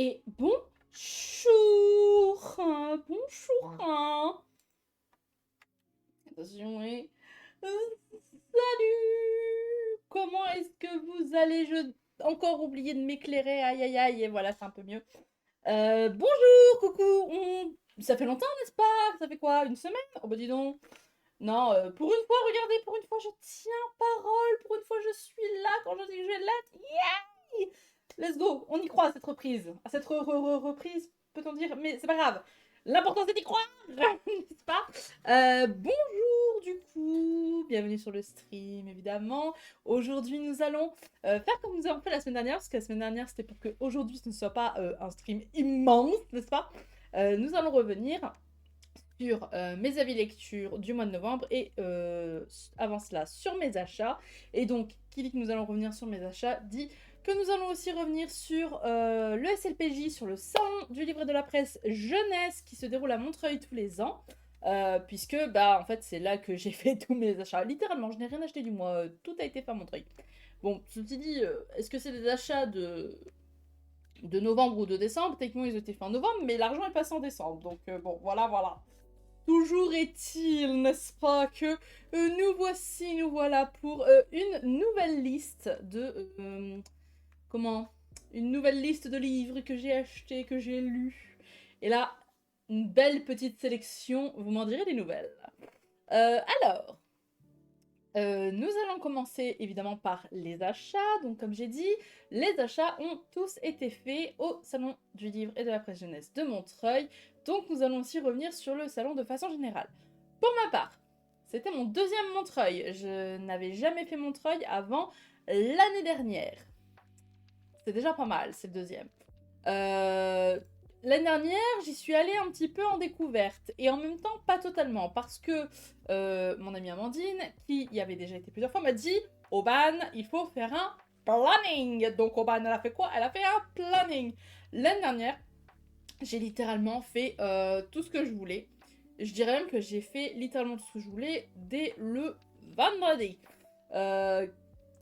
Et bonjour, bonjour. Attention et salut. Comment est-ce que vous allez? Je encore oublié de m'éclairer. Aïe aïe aïe. Et voilà, c'est un peu mieux. Bonjour, coucou. Ça fait longtemps, n'est-ce pas? Ça fait quoi? Une semaine? Oh bah dis donc. Non, pour une fois, regardez, pour une fois, je tiens parole. Pour une fois, je suis là quand je dis que je vais l'être. Yeah! Let's go, on y croit à cette reprise. À cette reprise, peut-on dire? Mais c'est pas grave. L'important c'est d'y croire, n'est-ce pas? Bonjour du coup, bienvenue sur le stream évidemment. Aujourd'hui nous allons faire comme nous avons fait la semaine dernière, parce que la semaine dernière c'était pour que aujourd'hui ce ne soit pas un stream immense, n'est-ce pas? Nous allons revenir sur mes avis lecture du mois de novembre et avant cela sur mes achats. Et donc, qui dit que nous allons revenir sur mes achats dit que nous allons aussi revenir sur le SLPJ, sur le salon du livre et de la presse jeunesse qui se déroule à Montreuil tous les ans. Puisque, bah, en fait, c'est là que j'ai fait tous mes achats. Littéralement, je n'ai rien acheté du mois, tout a été fait à Montreuil. Bon, ceci dit, est-ce que c'est des achats de novembre ou de décembre? Techniquement, ils étaient faits en novembre, mais l'argent est passé en décembre. Donc, bon, voilà, voilà. Toujours est-il, n'est-ce pas, que nous voilà pour une nouvelle liste de... comment? Une nouvelle liste de livres que j'ai achetés, que j'ai lus. Et là, une belle petite sélection, vous m'en direz des nouvelles. Alors, nous allons commencer évidemment par les achats. Donc comme j'ai dit, les achats ont tous été faits au Salon du Livre et de la Presse Jeunesse de Montreuil. Donc nous allons aussi revenir sur le salon de façon générale. Pour ma part, c'était mon deuxième Montreuil. Je n'avais jamais fait Montreuil avant l'année dernière. C'est déjà pas mal, c'est le deuxième. L'année dernière, j'y suis allée un petit peu en découverte, et en même temps, pas totalement, parce que mon amie Amandine, qui y avait déjà été plusieurs fois, m'a dit « Aubane, il faut faire un planning !» Donc Aubane, elle a fait quoi? Elle a fait un planning. L'année dernière, j'ai littéralement fait tout ce que je voulais. Je dirais même que j'ai fait littéralement tout ce que je voulais dès le vendredi.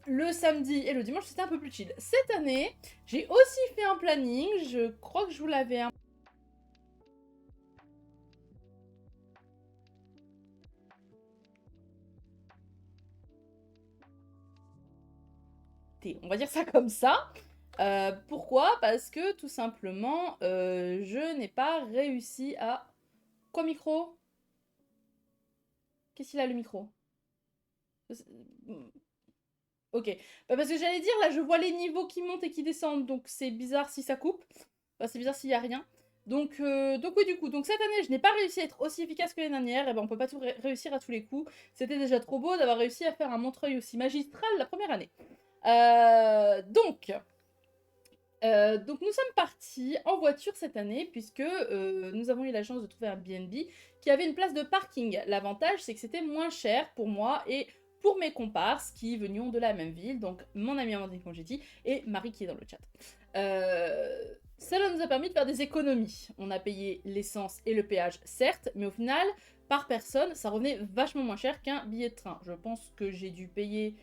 Le samedi et le dimanche, c'était un peu plus chill. Cette année, j'ai aussi fait un planning. Je crois que je vous l'avais on va dire ça comme ça. Pourquoi? Parce que tout simplement, je n'ai pas réussi à... Quoi, micro? Qu'est-ce qu'il a, le micro? Ok. Bah, parce que j'allais dire, là, je vois les niveaux qui montent et qui descendent, donc c'est bizarre si ça coupe. Bah, c'est bizarre s'il n'y a rien. Donc oui, du coup, donc cette année, je n'ai pas réussi à être aussi efficace que l'année dernière. Et ben, on peut pas tout réussir à tous les coups. C'était déjà trop beau d'avoir réussi à faire un Montreuil aussi magistral la première année. Donc nous sommes partis en voiture cette année puisque nous avons eu la chance de trouver un B&B qui avait une place de parking. L'avantage c'est que c'était moins cher pour moi et pour mes comparses qui venions de la même ville, donc mon amie Amandine comme j'ai dit et Marie qui est dans le chat. Cela nous a permis de faire des économies. On a payé l'essence et le péage certes, mais au final par personne ça revenait vachement moins cher qu'un billet de train. Je pense que j'ai dû payer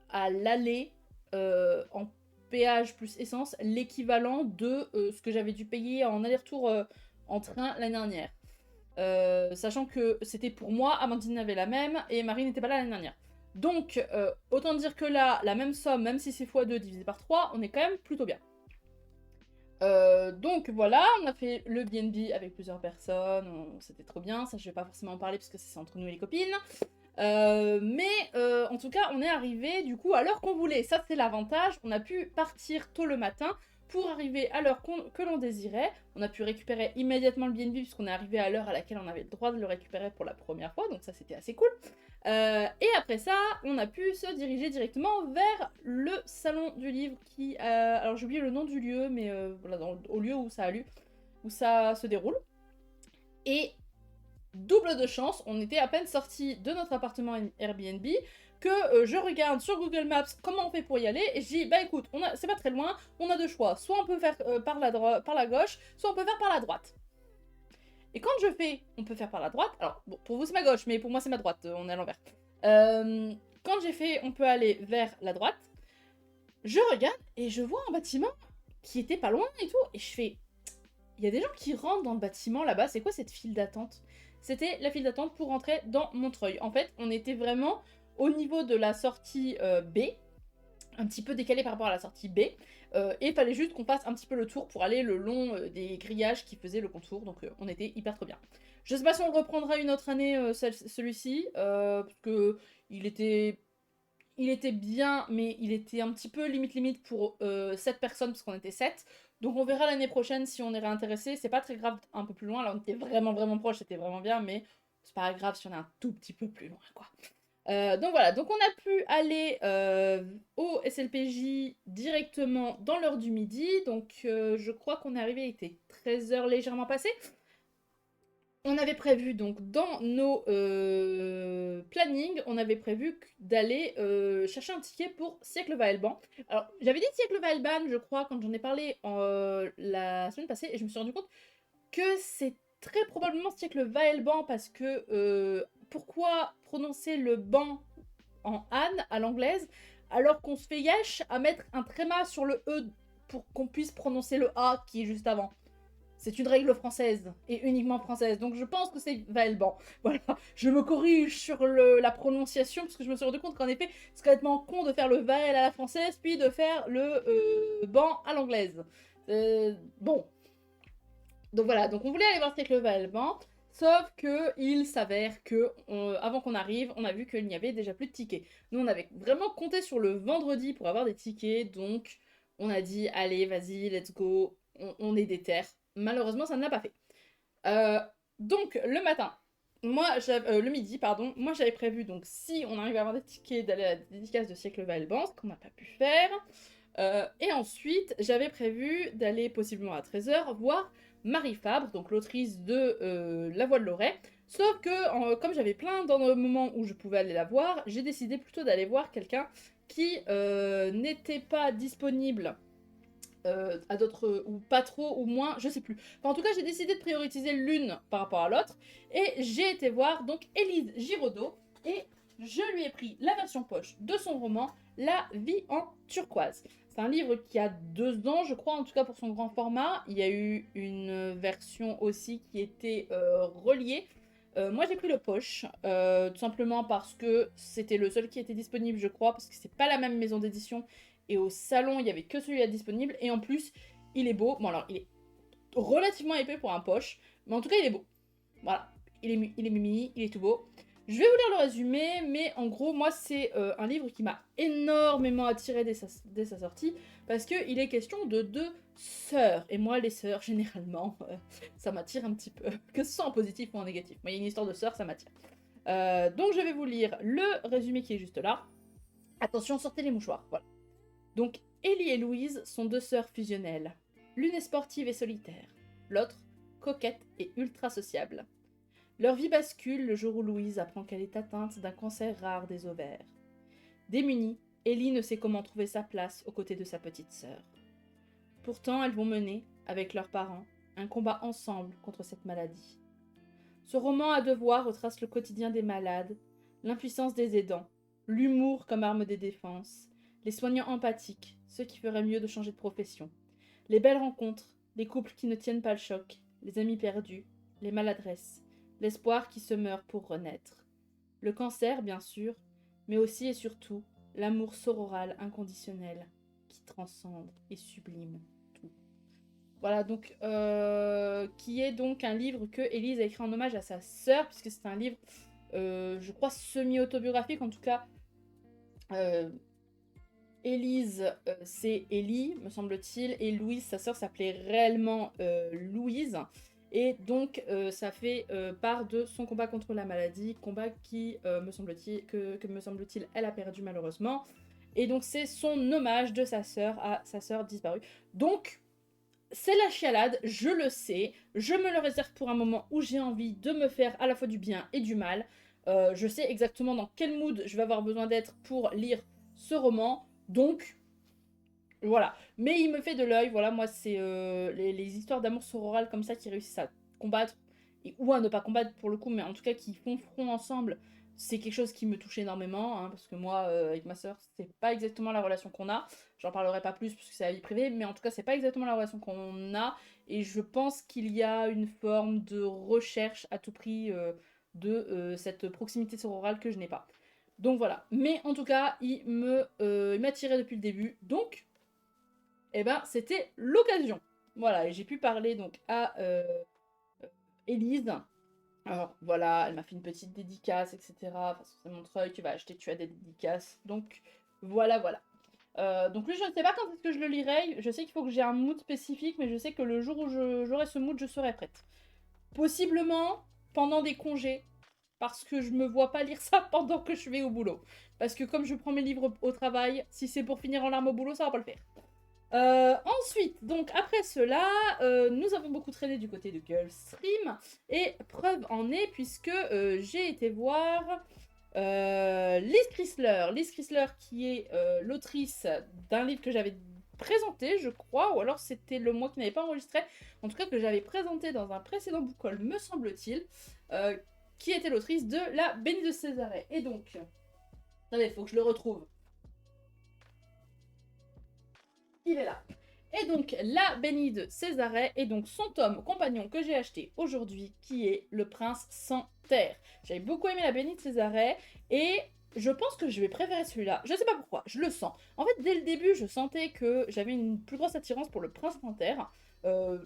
à l'aller en péage plus essence l'équivalent de ce que j'avais dû payer en aller-retour en train l'année dernière. Sachant que c'était pour moi, Amandine avait la même et Marie n'était pas là l'année dernière. Donc, autant dire que là, la même somme, même si c'est x2 divisé par 3, on est quand même plutôt bien. Donc voilà, on a fait le B&B avec plusieurs personnes, c'était trop bien, ça je vais pas forcément en parler parce que c'est entre nous et les copines. En tout cas, on est arrivé du coup à l'heure qu'on voulait. Ça, c'est l'avantage. On a pu partir tôt le matin pour arriver à l'heure que l'on désirait. On a pu récupérer immédiatement le B&B puisqu'on est arrivé à l'heure à laquelle on avait le droit de le récupérer pour la première fois. Donc ça, c'était assez cool. Et après ça, on a pu se diriger directement vers le salon du livre qui... alors j'ai oublié le nom du lieu, mais voilà, au lieu où ça a lieu, où ça se déroule. Et double de chance, on était à peine sorti de notre appartement Airbnb que je regarde sur Google Maps comment on fait pour y aller et je dis bah écoute, c'est pas très loin, on a deux choix, soit on peut faire par la gauche, soit on peut faire par la droite. Et quand je fais on peut faire par la droite, alors bon, pour vous c'est ma gauche, mais pour moi c'est ma droite, on est à l'envers. Quand j'ai fait on peut aller vers la droite, je regarde et je vois un bâtiment qui était pas loin et tout. Et je fais, il y a des gens qui rentrent dans le bâtiment là-bas, c'est quoi cette file d'attente? C'était la file d'attente pour rentrer dans Montreuil. En fait, on était vraiment au niveau de la sortie B, un petit peu décalé par rapport à la sortie B, et il fallait juste qu'on fasse un petit peu le tour pour aller le long des grillages qui faisaient le contour, donc on était hyper trop bien. Je sais pas si on le reprendra une autre année, celui-ci, parce que il était bien, mais il était un petit peu limite pour 7 personnes, parce qu'on était 7. Donc on verra l'année prochaine si on est réintéressé. C'est pas très grave un peu plus loin, là on était vraiment proche, c'était vraiment bien, mais c'est pas grave si on est un tout petit peu plus loin, quoi. Donc voilà, donc on a pu aller au SLPJ directement dans l'heure du midi. Donc je crois qu'on est arrivé, il était 13 h légèrement passé. On avait prévu donc dans nos plannings, on avait prévu d'aller chercher un ticket pour Siècle Vaelban. Alors j'avais dit Siècle Vaelban, je crois, quand j'en ai parlé la semaine passée, et je me suis rendu compte que c'est très probablement Siècle Vaelban parce que pourquoi prononcer le ban en Anne à l'anglaise alors qu'on se fait yesh à mettre un tréma sur le E pour qu'on puisse prononcer le A qui est juste avant. C'est une règle française, et uniquement française, donc je pense que c'est Vaelban. Voilà, je me corrige sur la prononciation, parce que je me suis rendu compte qu'en effet, c'est complètement con de faire le Vael à la française, puis de faire le ban à l'anglaise. Bon. Donc voilà, donc on voulait aller voir le Vaelban, sauf que il s'avère que, avant qu'on arrive, on a vu qu'il n'y avait déjà plus de tickets. Nous, on avait vraiment compté sur le vendredi pour avoir des tickets, donc on a dit, allez, vas-y, let's go, on est déter. Malheureusement, ça ne l'a pas fait. Donc, le matin, le midi, pardon, moi j'avais prévu, donc si on arrive à avoir des tickets, d'aller à la dédicace de Siècle Vaelban, ce qu'on n'a pas pu faire. Et ensuite, j'avais prévu d'aller possiblement à 13 h voir Marie Fabre, donc l'autrice de La Voix de Loret. Sauf que, comme j'avais plein dans le moment où je pouvais aller la voir, j'ai décidé plutôt d'aller voir quelqu'un qui n'était pas disponible à d'autres, ou pas trop, ou moins, je sais plus. Enfin, en tout cas, j'ai décidé de prioriser l'une par rapport à l'autre, et j'ai été voir donc Élise Giraudot, et je lui ai pris la version poche de son roman La vie en turquoise. C'est un livre qui a 2 ans, je crois, en tout cas pour son grand format. Il y a eu une version aussi qui était reliée. Moi j'ai pris le poche, tout simplement parce que c'était le seul qui était disponible, je crois, parce que c'est pas la même maison d'édition, et au salon il y avait que celui-là disponible, et en plus il est beau. Bon, alors il est relativement épais pour un poche, mais en tout cas il est beau. Voilà, il est mimi, il est tout beau. Je vais vous lire le résumé, mais en gros, moi, c'est un livre qui m'a énormément attiré dès sa sortie, parce qu'il est question de 2 sœurs. Et moi, les sœurs, généralement, ça m'attire un petit peu, que ce soit en positif ou en négatif. Moi, il y a une histoire de sœurs, ça m'attire. Donc, je vais vous lire le résumé qui est juste là. Attention, sortez les mouchoirs, voilà. Donc, Ellie et Louise sont 2 sœurs fusionnelles. L'une est sportive et solitaire, l'autre, coquette et ultra sociable. Leur vie bascule le jour où Louise apprend qu'elle est atteinte d'un cancer rare des ovaires. Démunie, Ellie ne sait comment trouver sa place aux côtés de sa petite sœur. Pourtant, elles vont mener, avec leurs parents, un combat ensemble contre cette maladie. Ce roman à 2 voix retrace le quotidien des malades, l'impuissance des aidants, l'humour comme arme des défenses, les soignants empathiques, ceux qui feraient mieux de changer de profession, les belles rencontres, les couples qui ne tiennent pas le choc, les amis perdus, les maladresses, l'espoir qui se meurt pour renaître. Le cancer, bien sûr, mais aussi et surtout l'amour sororal inconditionnel qui transcende et sublime tout. Voilà, donc, qui est donc un livre que Élise a écrit en hommage à sa sœur, puisque c'est un livre, je crois, semi-autobiographique, en tout cas. Élise, c'est Ellie, me semble-t-il, et Louise, sa sœur, s'appelait réellement Louise. Et donc, ça fait part de son combat contre la maladie, combat qui, me semble-t-il, elle a perdu malheureusement. Et donc, c'est son hommage de sa sœur à sa sœur disparue. Donc, c'est la chialade, je le sais. Je me le réserve pour un moment où j'ai envie de me faire à la fois du bien et du mal. Je sais exactement dans quel mood je vais avoir besoin d'être pour lire ce roman. Donc, voilà. Mais il me fait de l'œil. Voilà, moi, c'est les histoires d'amour sororal comme ça qui réussissent à combattre, ou à ne pas combattre pour le coup, mais en tout cas qui font front ensemble. c'est quelque chose qui me touche énormément, hein, parce que moi, avec ma sœur, c'est pas exactement la relation qu'on a. J'en parlerai pas plus parce que c'est la vie privée, mais en tout cas, c'est pas exactement la relation qu'on a. Et je pense qu'il y a une forme de recherche à tout prix de cette proximité sororale que je n'ai pas. Donc voilà. Mais en tout cas, il m'attirait depuis le début. Donc, eh ben, c'était l'occasion. Voilà, et j'ai pu parler donc à Élise. Alors voilà, elle m'a fait une petite dédicace, etc. Enfin, c'est mon treuil, tu vas acheter, tu as des dédicaces. Donc voilà, voilà. Donc lui, je ne sais pas quand est-ce que je le lirai. Je sais qu'il faut que j'ai un mood spécifique, mais je sais que le jour où j'aurai ce mood, je serai prête. Possiblement pendant des congés, parce que je me vois pas lire ça pendant que je vais au boulot. Parce que comme je prends mes livres au travail, si c'est pour finir en larmes au boulot, ça va pas le faire. Ensuite, donc après cela, nous avons beaucoup traîné du côté de Gulfstream, et preuve en est puisque j'ai été voir Liz Chrysler. Liz Chrysler qui est l'autrice d'un livre que j'avais présenté, je crois, ou alors c'était le mois qui n'avait pas enregistré, en tout cas que j'avais présenté dans un précédent book haul, me semble-t-il, qui était l'autrice de La Bénie de Césarée. Et donc, attendez, il faut que je le retrouve. Il est là. Et donc, La Bénie de Césarée est donc son tome compagnon que j'ai acheté aujourd'hui, qui est Le Prince sans terre. J'avais beaucoup aimé La Bénie de Césarée, et je pense que je vais préférer celui-là. Je sais pas pourquoi, je le sens. En fait, dès le début, je sentais que j'avais une plus grosse attirance pour Le Prince sans terre.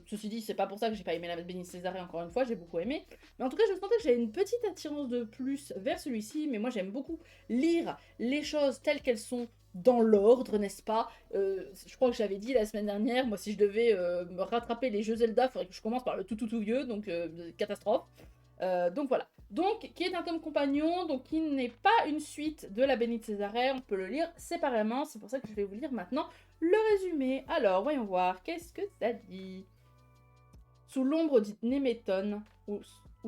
Ceci dit, c'est pas pour ça que j'ai pas aimé La Bénie de Césarée, encore une fois, j'ai beaucoup aimé. Mais en tout cas, je sentais que j'avais une petite attirance de plus vers celui-ci, mais moi j'aime beaucoup lire les choses telles qu'elles sont dans l'ordre, n'est-ce pas? Je crois que j'avais dit la semaine dernière, moi si je devais me rattraper les jeux Zelda, il faudrait que je commence par le tout vieux, donc catastrophe. Donc voilà. Donc, qui est un tome compagnon, donc qui n'est pas une suite de La Bénie de Césarée, on peut le lire séparément, c'est pour ça que je vais vous lire maintenant le résumé. Alors, voyons voir, qu'est-ce que ça dit? Sous l'ombre du Néméton, où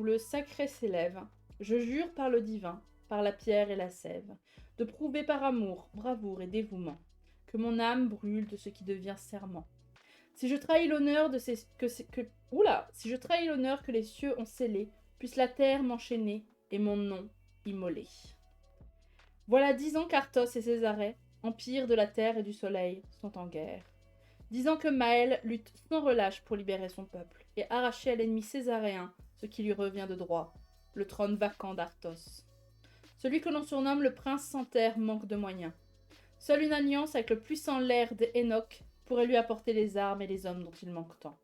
le sacré s'élève, je jure par le divin, par la pierre et la sève, de prouver par amour, bravoure et dévouement, que mon âme brûle de ce qui devient serment. Si je trahis l'honneur de ces si je trahis l'honneur que les cieux ont scellé, puisse la terre m'enchaîner et mon nom immoler. Voilà 10 ans qu'Arthos et Césarée, empires de la terre et du soleil, sont en guerre. 10 ans que Maël lutte sans relâche pour libérer son peuple et arracher à l'ennemi césaréen ce qui lui revient de droit, le trône vacant d'Arthos. Celui que l'on surnomme le prince sans terre manque de moyens. Seule une alliance avec le puissant Laird Enoch pourrait lui apporter les armes et les hommes dont il manque tant.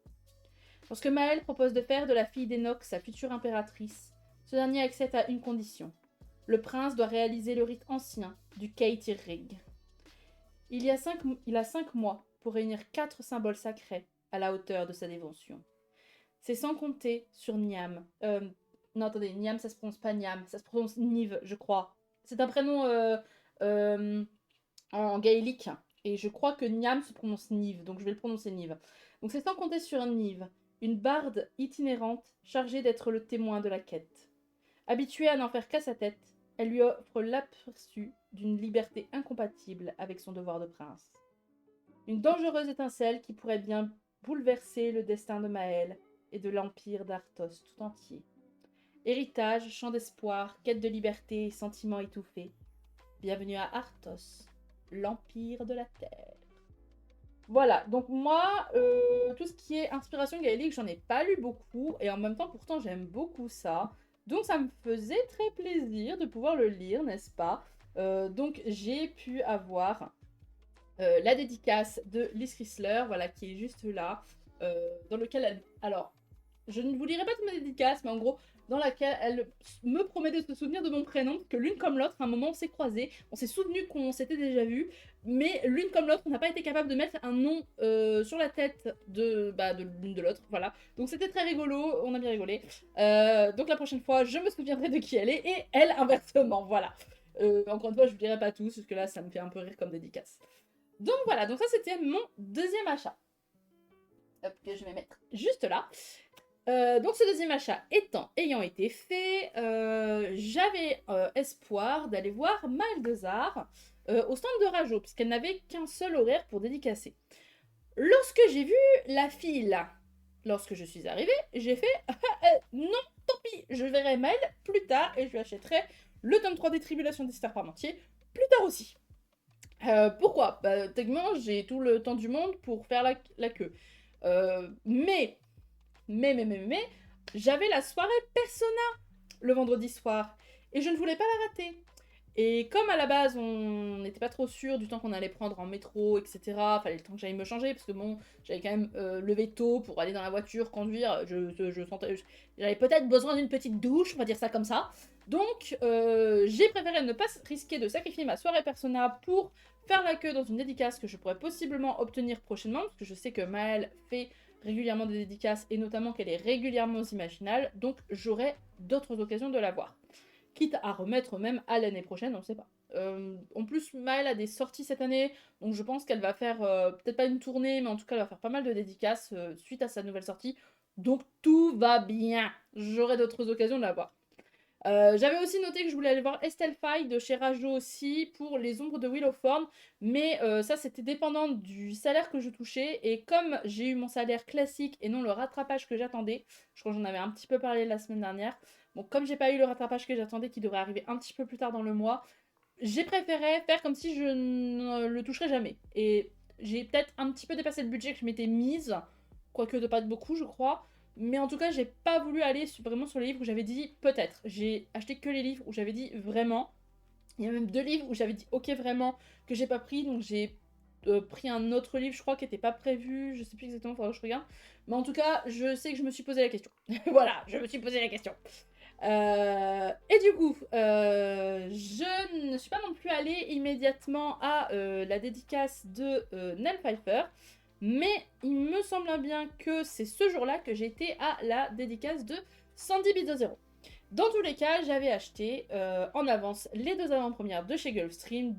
Lorsque Maël propose de faire de la fille d'Enoch sa future impératrice, ce dernier accepte à une condition. Le prince doit réaliser le rite ancien du Keitir-Rig. Il a 5 mois pour réunir 4 symboles sacrés à la hauteur de sa dévotion. C'est sans compter sur Niam. Non, attendez, Niam, ça se prononce pas Niam, ça se prononce Niv, je crois. C'est un prénom en gaélique, et je crois que Niam se prononce Niv, donc je vais le prononcer Niv. Donc c'est sans compter sur Niv, une barde itinérante chargée d'être le témoin de la quête. Habituée à n'en faire qu'à sa tête, elle lui offre l'aperçu d'une liberté incompatible avec son devoir de prince. Une dangereuse étincelle qui pourrait bien bouleverser le destin de Maël et de l'empire d'Arthos tout entier. Héritage, chant d'espoir, quête de liberté et sentiments étouffés. Bienvenue à Arthos, l'empire de la terre. Voilà, donc moi, tout ce qui est inspiration gaélique, j'en ai pas lu beaucoup, et en même temps, pourtant, j'aime beaucoup ça. Donc ça me faisait très plaisir de pouvoir le lire, n'est-ce pas? Donc j'ai pu avoir la dédicace de Liz Chrysler, voilà, qui est juste là, dans lequel elle... Alors, je ne vous lirai pas toute ma dédicace, mais en gros, dans laquelle elle me promet de se souvenir de mon prénom, que l'une comme l'autre, à un moment, on s'est croisés, on s'est souvenu qu'on s'était déjà vu, mais l'une comme l'autre, on n'a pas été capable de mettre un nom sur la tête de l'une de l'autre, voilà. Donc c'était très rigolo, on a bien rigolé. Donc la prochaine fois, je me souviendrai de qui elle est, et elle, inversement, voilà. Encore une fois, je ne vous dirai pas tous, parce que là, ça me fait un peu rire comme dédicace. Donc voilà, donc ça c'était mon deuxième achat. Hop, que je vais mettre juste là. Donc ce deuxième achat ayant été fait, j'avais espoir d'aller voir Maldezar au stand de Rajo, puisqu'elle n'avait qu'un seul horaire pour dédicacer. Lorsque j'ai vu la file, lorsque je suis arrivée, j'ai fait non, tant pis, je verrai Maël plus tard et je lui achèterai le tome 3 des Tribulations d'Esther Parmentier plus tard aussi. Pourquoi? Bah, techniquement, j'ai tout le temps du monde pour faire la queue. Mais, j'avais la soirée Persona le vendredi soir. Et je ne voulais pas la rater. Et comme à la base, on n'était pas trop sûr du temps qu'on allait prendre en métro, etc. Fallait le temps que j'aille me changer, parce que bon, j'avais quand même levé tôt pour aller dans la voiture, conduire. Je sentais... J'avais peut-être besoin d'une petite douche, on va dire ça comme ça. Donc, j'ai préféré ne pas risquer de sacrifier ma soirée Persona pour faire la queue dans une dédicace que je pourrais possiblement obtenir prochainement, parce que je sais que Maëlle fait régulièrement des dédicaces, et notamment qu'elle est régulièrement aux Imaginales, donc j'aurai d'autres occasions de la voir. Quitte à remettre même à l'année prochaine, on ne sait pas. En plus, Maëlle a des sorties cette année, donc je pense qu'elle va faire, peut-être pas une tournée, mais en tout cas elle va faire pas mal de dédicaces suite à sa nouvelle sortie. Donc tout va bien, j'aurai d'autres occasions de la voir. J'avais aussi noté que je voulais aller voir Estelle Faye de chez Rajo aussi pour les ombres de Willowthorn, mais ça c'était dépendant du salaire que je touchais, et comme j'ai eu mon salaire classique et non le rattrapage que j'attendais, je crois que j'en avais un petit peu parlé la semaine dernière, bon comme j'ai pas eu le rattrapage que j'attendais qui devrait arriver un petit peu plus tard dans le mois, j'ai préféré faire comme si je ne le toucherais jamais, et j'ai peut-être un petit peu dépassé le budget que je m'étais mise, quoique de pas de beaucoup je crois. Mais en tout cas, j'ai pas voulu aller vraiment sur les livres où j'avais dit peut-être. J'ai acheté que les livres où j'avais dit vraiment. Il y a même 2 livres où j'avais dit ok vraiment que j'ai pas pris. Donc j'ai pris un autre livre, je crois, qui était pas prévu. Je sais plus exactement, faudra que je regarde. Mais en tout cas, je sais que je me suis posé la question. Voilà, je me suis posé la question. Et du coup, je ne suis pas non plus allée immédiatement à la dédicace de Nell Pfeiffer. Mais il me semble bien que c'est ce jour-là que j'ai été à la dédicace de Sandy Bidozero. Dans tous les cas, j'avais acheté en avance les 2 avant-premières de chez Gulfstream.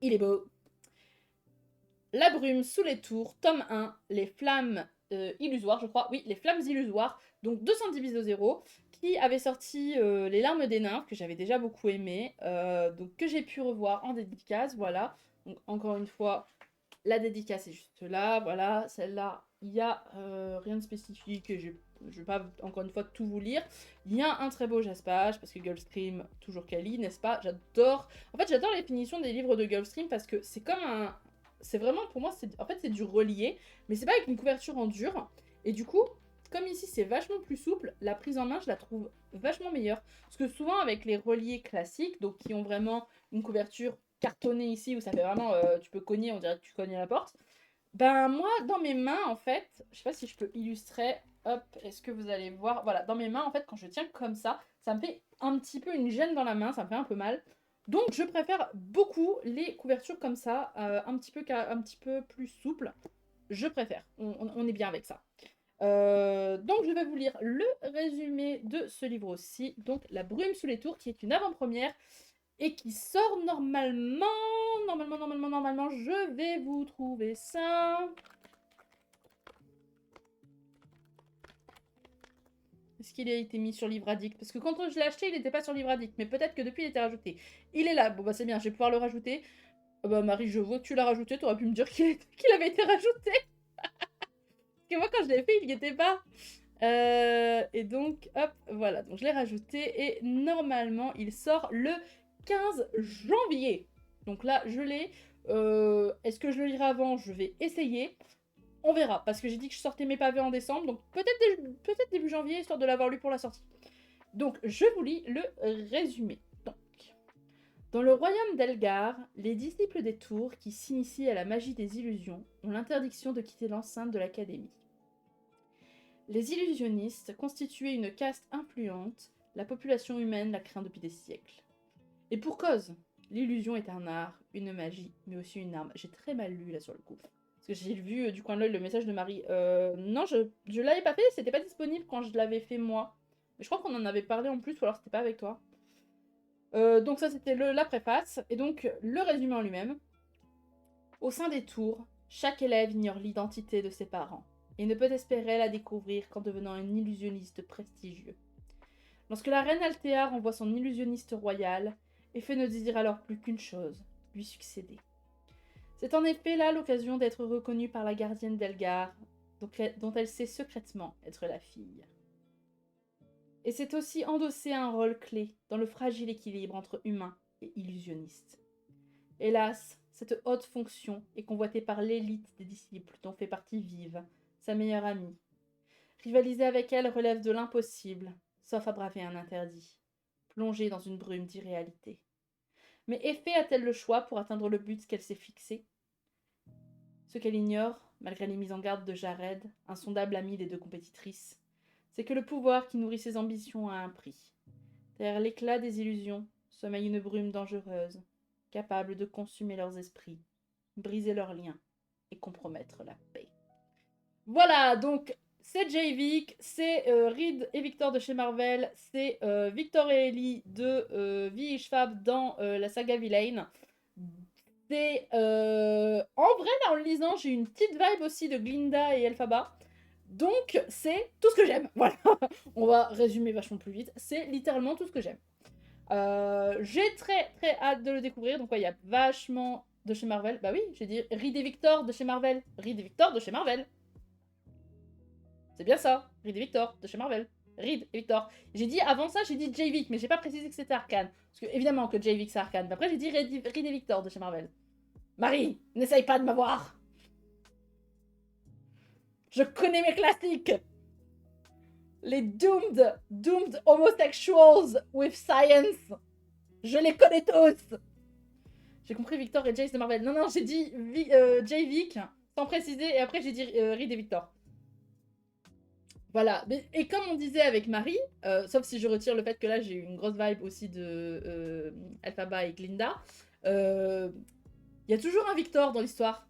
Il est beau. La brume sous les tours, tome 1, les flammes illusoires, je crois. Oui, les flammes illusoires. Donc 210 Bidozero, qui avait sorti Les larmes des nymphes, que j'avais déjà beaucoup aimé. Donc que j'ai pu revoir en dédicace, voilà. Donc encore une fois, la dédicace est juste là, voilà, celle-là, il n'y a rien de spécifique, je ne vais pas encore une fois tout vous lire. Il y a un très beau jaspage, parce que Gulfstream, toujours quali, n'est-ce pas? J'adore. En fait, j'adore les finitions des livres de Gulfstream parce que c'est comme un. C'est vraiment, pour moi, en fait, c'est du relié, mais c'est pas avec une couverture en dur. Et du coup, comme ici, c'est vachement plus souple, la prise en main, je la trouve vachement meilleure. Parce que souvent, avec les reliés classiques, donc qui ont vraiment une couverture cartonné ici où ça fait vraiment tu peux cogner, on dirait que tu cognes à la porte. Ben moi dans mes mains en fait, je sais pas si je peux illustrer, hop, est-ce que vous allez voir, voilà, dans mes mains en fait quand je tiens comme ça me fait un petit peu une gêne dans la main, ça me fait un peu mal. Donc je préfère beaucoup les couvertures comme ça, un petit peu plus souples. Je préfère, on est bien avec ça. Donc je vais vous lire le résumé de ce livre aussi, donc La brume sous les tours qui est une avant-première et qui sort normalement, je vais vous trouver ça. Est-ce qu'il a été mis sur Livre Addict? Parce que quand je l'ai acheté, il n'était pas sur Livre Addict, mais peut-être que depuis il était rajouté. Il est là, bon bah c'est bien, je vais pouvoir le rajouter. Oh bah Marie, je vois que tu l'as rajouté, t'aurais pu me dire qu'il avait été rajouté. Parce que moi quand je l'ai fait, il n'y était pas. Et donc, hop, voilà, donc je l'ai rajouté et normalement il sort le 15 janvier. Donc là, je l'ai. Est-ce que je le lirai avant? Je vais essayer. On verra, parce que j'ai dit que je sortais mes pavés en décembre, donc peut-être début janvier, histoire de l'avoir lu pour la sortie. Donc, je vous lis le résumé. Donc, dans le royaume d'Elgar, les disciples des tours qui s'initient à la magie des illusions ont l'interdiction de quitter l'enceinte de l'académie. Les illusionnistes constituaient une caste influente, la population humaine la craint depuis des siècles. Et pour cause, l'illusion est un art, une magie, mais aussi une arme. J'ai très mal lu là sur le coup. Parce que j'ai vu du coin de l'œil le message de Marie. Non, je l'avais pas fait, c'était pas disponible quand je l'avais fait moi. Mais je crois qu'on en avait parlé en plus, ou alors c'était pas avec toi. Donc ça c'était la préface. Et donc le résumé en lui-même. Au sein des tours, chaque élève ignore l'identité de ses parents et ne peut espérer la découvrir qu'en devenant un illusionniste prestigieux. Lorsque la reine Althea renvoie son illusionniste royal, Effet ne désire alors plus qu'une chose, lui succéder. C'est en effet là l'occasion d'être reconnue par la gardienne d'Elgar, dont elle sait secrètement être la fille. Et c'est aussi endosser un rôle clé dans le fragile équilibre entre humain et illusionniste. Hélas, cette haute fonction est convoitée par l'élite des disciples dont fait partie Vive, sa meilleure amie. Rivaliser avec elle relève de l'impossible, sauf à braver un interdit, plongé dans une brume d'irréalité. Mais Effie a-t-elle le choix pour atteindre le but qu'elle s'est fixé? Ce qu'elle ignore, malgré les mises en garde de Jared, insondable ami des deux compétitrices, c'est que le pouvoir qui nourrit ses ambitions a un prix. Derrière l'éclat des illusions sommeille une brume dangereuse, capable de consumer leurs esprits, briser leurs liens et compromettre la paix. Voilà, donc c'est J-Vic, c'est Reed et Victor de chez Marvel, c'est Victor et Ellie de Vi et Schwab dans la saga Villain. C'est en vrai, là en le lisant, j'ai une petite vibe aussi de Glinda et Elphaba. Donc c'est tout ce que j'aime. Voilà, on va résumer vachement plus vite. C'est littéralement tout ce que j'aime. J'ai très très hâte de le découvrir. Donc, il y a vachement de chez Marvel. Bah oui, j'ai dit Reed et Victor de chez Marvel. Reed et Victor de chez Marvel. C'est bien ça. Reed et Victor de chez Marvel. Reed et Victor. J'ai dit avant ça, j'ai dit J-Vic, mais j'ai pas précisé que c'était Arcane. Parce que évidemment que J-Vic c'est Arcane. Mais après, j'ai dit Reed et Victor de chez Marvel. Marie, n'essaye pas de m'avoir. Je connais mes classiques. Les doomed homosexuals with science. Je les connais tous. J'ai compris Victor et Jace de Marvel. Non, non, j'ai dit J-Vic, sans préciser, et après j'ai dit Reed et Victor. Voilà. Et comme on disait avec Marie, sauf si je retire le fait que là j'ai eu une grosse vibe aussi de Elphaba et Glinda, il y a toujours un Victor dans l'histoire.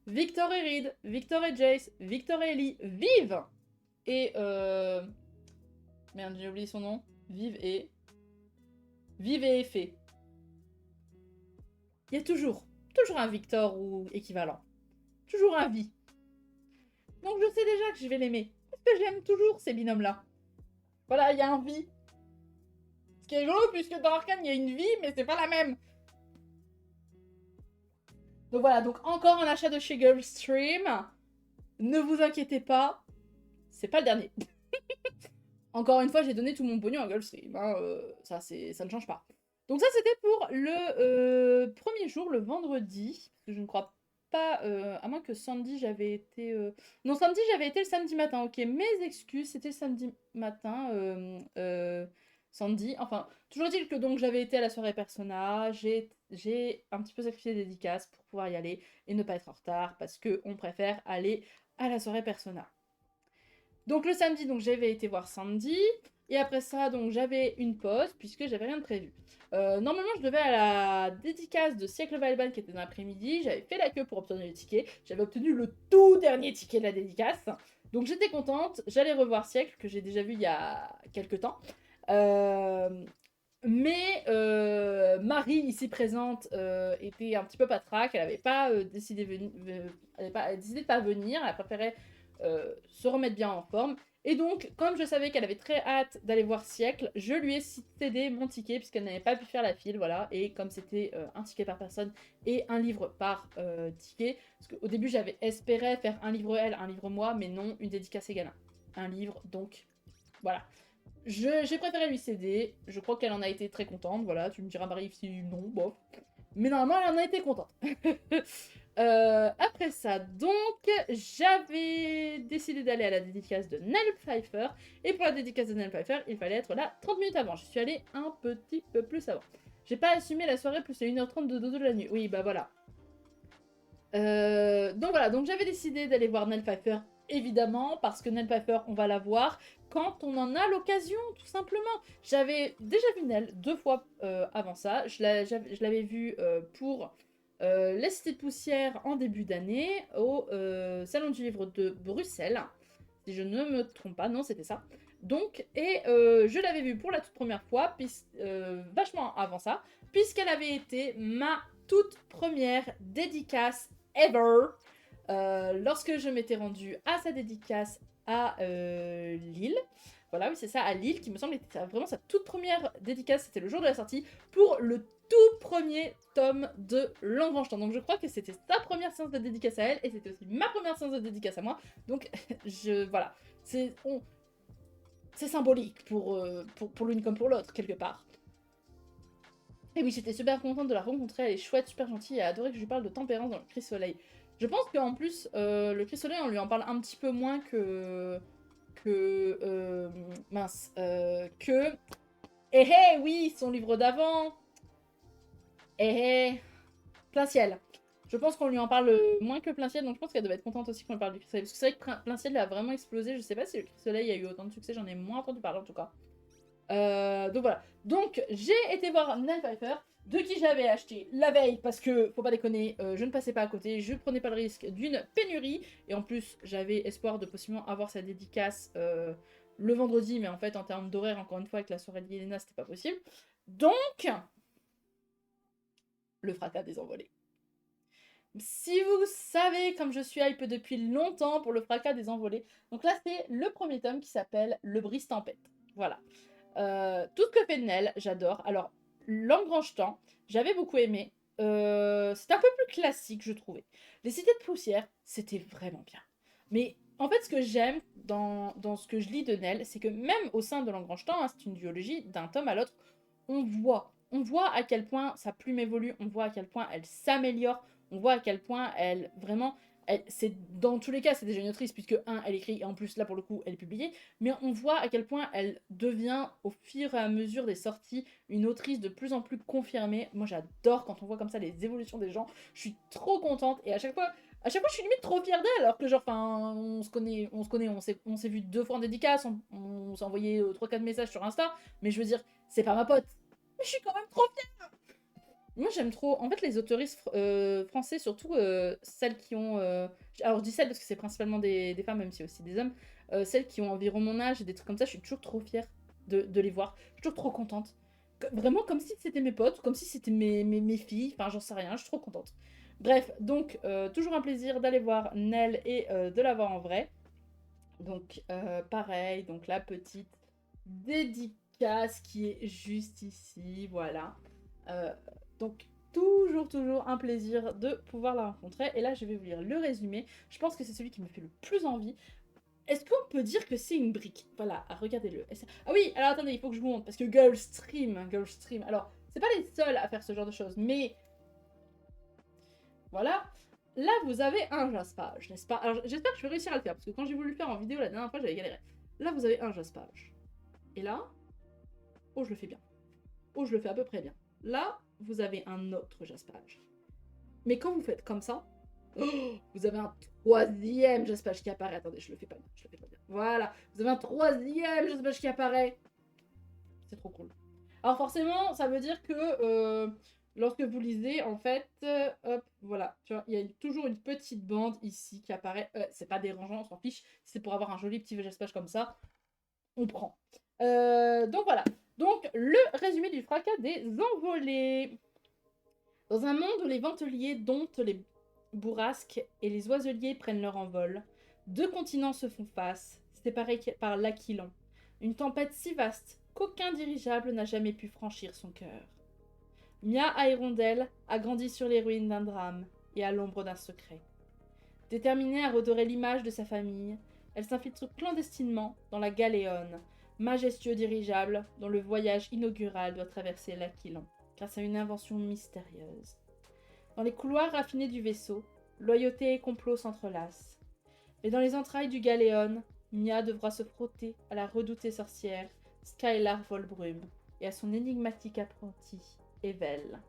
Victor et Reed, Victor et Jace, Victor et Ellie, Vive et merde, j'ai oublié son nom. Vive et Effet. Il y a toujours un Victor ou équivalent. Toujours un Vi. Donc je sais déjà que je vais l'aimer. Parce que j'aime toujours ces binômes-là. Voilà, il y a un Vi. Ce qui est rigolo, puisque dans Arcane, il y a une vie, mais c'est pas la même. Donc voilà, donc encore un achat de chez Gulfstream. Ne vous inquiétez pas, c'est pas le dernier. Encore une fois, j'ai donné tout mon pognon à Gulfstream. Hein, ça ne change pas. Donc ça, c'était pour le premier jour, le vendredi. Parce que je ne crois pas, à moins que Sandy, j'avais été... Non, Sandy, j'avais été le samedi matin. Ok, mes excuses, c'était le samedi matin. Sandy, enfin, toujours est-il que donc j'avais été à la soirée Persona. J'ai un petit peu sacrifié des dédicaces pour pouvoir y aller et ne pas être en retard. Parce qu'on préfère aller à la soirée Persona. Donc le samedi, donc j'avais été voir Sandy. Et après ça, donc j'avais une pause puisque j'avais rien de prévu. Normalement, je devais à la dédicace de Siècle Valban qui était dans l'après-midi. J'avais fait la queue pour obtenir le ticket. J'avais obtenu le tout dernier ticket de la dédicace. Donc j'étais contente. J'allais revoir Siècle que j'ai déjà vu il y a quelques temps. Mais Marie, ici présente, était un petit peu patraque. Elle n'avait pas décidé de pas venir. Elle préférait se remettre bien en forme. Et donc, comme je savais qu'elle avait très hâte d'aller voir Siècle, je lui ai cédé mon ticket puisqu'elle n'avait pas pu faire la file, voilà. Et comme c'était un ticket par personne et un livre par ticket, parce qu'au début j'avais espéré faire un livre elle, un livre moi, mais non, une dédicace égale un livre, donc voilà. J'ai préféré lui céder, je crois qu'elle en a été très contente, voilà, tu me diras Marie si non, bof. Mais normalement elle en a été contente. Après ça, donc, j'avais décidé d'aller à la dédicace de Nell Pfeiffer. Et pour la dédicace de Nell Pfeiffer, il fallait être là 30 minutes avant. Je suis allée un petit peu plus avant. J'ai pas assumé la soirée plus les 1h30 de dodo de la nuit. Oui, bah voilà. Donc voilà, donc j'avais décidé d'aller voir Nell Pfeiffer, évidemment, parce que Nell Pfeiffer, on va la voir quand on en a l'occasion, tout simplement. J'avais déjà vu Nell 2 fois avant ça. Je l'avais vue pour... La Cité de Poussière en début d'année au Salon du Livre de Bruxelles, si je ne me trompe pas, non c'était ça. Donc, et je l'avais vue pour la toute première fois, vachement avant ça, puisqu'elle avait été ma toute première dédicace ever, lorsque je m'étais rendue à sa dédicace à Lille. Voilà, oui c'est ça, à Lille, qui me semble était vraiment sa toute première dédicace, c'était le jour de la sortie, pour le tout premier tome de L'Engrange Temps. Donc je crois que c'était sa première séance de dédicace à elle et c'était aussi ma première séance de dédicace à moi. Donc voilà, c'est c'est symbolique pour l'une comme pour l'autre, quelque part. Et oui, j'étais super contente de la rencontrer, elle est chouette, super gentille, et adoré que je lui parle de tempérance dans le Cri Soleil. Je pense qu'en plus, le Cri Soleil, on lui en parle un petit peu moins que... Eh eh, oui, son livre d'avant. Eh eh, Plein Ciel. Je pense qu'on lui en parle moins que Plein Ciel, donc je pense qu'elle devait être contente aussi qu'on lui parle du Cri Soleil. Parce que c'est vrai que Plein Ciel a vraiment explosé, je sais pas si le Cri Soleil a eu autant de succès, j'en ai moins entendu parler en tout cas. Donc voilà. Donc j'ai été voir Nell Pfeiffer, de qui j'avais acheté la veille, parce que, faut pas déconner, je ne passais pas à côté, je prenais pas le risque d'une pénurie, et en plus j'avais espoir de possiblement avoir sa dédicace le vendredi, mais en fait en termes d'horaire, encore une fois, avec la soirée de Yelena, c'était pas possible. Donc, le fracas des envolées. Si vous savez, comme je suis hype depuis longtemps pour le fracas des envolées, donc là c'est le premier tome qui s'appelle Le Brise-Tempête. Voilà. Tout ce que fait Nell, j'adore. Alors, L'Engrange-Temps, j'avais beaucoup aimé. C'était un peu plus classique, je trouvais. Les Cités de Poussière, c'était vraiment bien. Mais en fait, ce que j'aime dans ce que je lis de Nell, c'est que même au sein de L'Engrange-Temps, hein, c'est une duologie, d'un tome à l'autre, on voit à quel point sa plume évolue, on voit à quel point elle s'améliore, on voit à quel point elle, vraiment, c'est dans tous les cas, c'est déjà une autrice, puisque, elle écrit, et en plus, là, pour le coup, elle est publiée, mais on voit à quel point elle devient, au fur et à mesure des sorties, une autrice de plus en plus confirmée. Moi, j'adore quand on voit comme ça les évolutions des gens, je suis trop contente, et à chaque fois, je suis limite trop fière d'elle, alors que genre, enfin, on s'est vu 2 fois en dédicace, on s'est envoyé 3-4 messages sur Insta, mais je veux dire, c'est pas ma pote. Mais je suis quand même trop fière. Moi, j'aime trop. En fait, les autoristes français, surtout celles qui ont. Alors, je dis celles parce que c'est principalement des femmes, même si aussi des hommes. Celles qui ont environ mon âge et des trucs comme ça, je suis toujours trop fière de les voir. Je suis toujours trop contente. Vraiment comme si c'était mes potes, comme si c'était mes filles. Enfin, j'en sais rien, je suis trop contente. Bref, donc, toujours un plaisir d'aller voir Nell et de la voir en vrai. Donc, pareil, donc la petite dédicace qui est juste ici, voilà. Euh, donc, toujours un plaisir de pouvoir la rencontrer. Et là, je vais vous lire le résumé. Je pense que c'est celui qui me fait le plus envie. Est-ce qu'on peut dire que c'est une brique? Voilà, regardez-le. Ah oui, alors attendez, il faut que je vous montre, parce que Girlstream. Alors, c'est pas les seuls à faire ce genre de choses, mais voilà. Là, vous avez un jaspage, n'est-ce pas? Alors, j'espère que je vais réussir à le faire, parce que quand j'ai voulu le faire en vidéo la dernière fois, j'avais galéré. Là, vous avez un jaspage. Et là, oh, je le fais bien. Oh, je le fais à peu près bien. Là, vous avez un autre jaspage. Mais quand vous faites comme ça, oh, vous avez un troisième jaspage qui apparaît. Attendez, je le fais pas bien. Voilà, vous avez un troisième jaspage qui apparaît. C'est trop cool. Alors forcément, ça veut dire que lorsque vous lisez, en fait, hop, voilà, tu vois, il y a toujours une petite bande ici qui apparaît. C'est pas dérangeant, on s'en fiche. C'est pour avoir un joli petit jaspage comme ça. On prend. Donc voilà. Donc le résumé du fracas des envolées. Dans un monde où les venteliers domptent les bourrasques et les oiseliers prennent leur envol, 2 continents se font face, séparés par l'Aquilon. Une tempête si vaste qu'aucun dirigeable n'a jamais pu franchir son cœur. Mia Hirondelle a grandi sur les ruines d'un drame et à l'ombre d'un secret. Déterminée à redorer l'image de sa famille, elle s'infiltre clandestinement dans la Galéone, majestueux dirigeable dont le voyage inaugural doit traverser l'Aquilon, grâce à une invention mystérieuse. Dans les couloirs raffinés du vaisseau, loyauté et complot s'entrelacent. Mais dans les entrailles du Galéon, Mia devra se frotter à la redoutée sorcière Skylar Volbrume et à son énigmatique apprenti, Evel.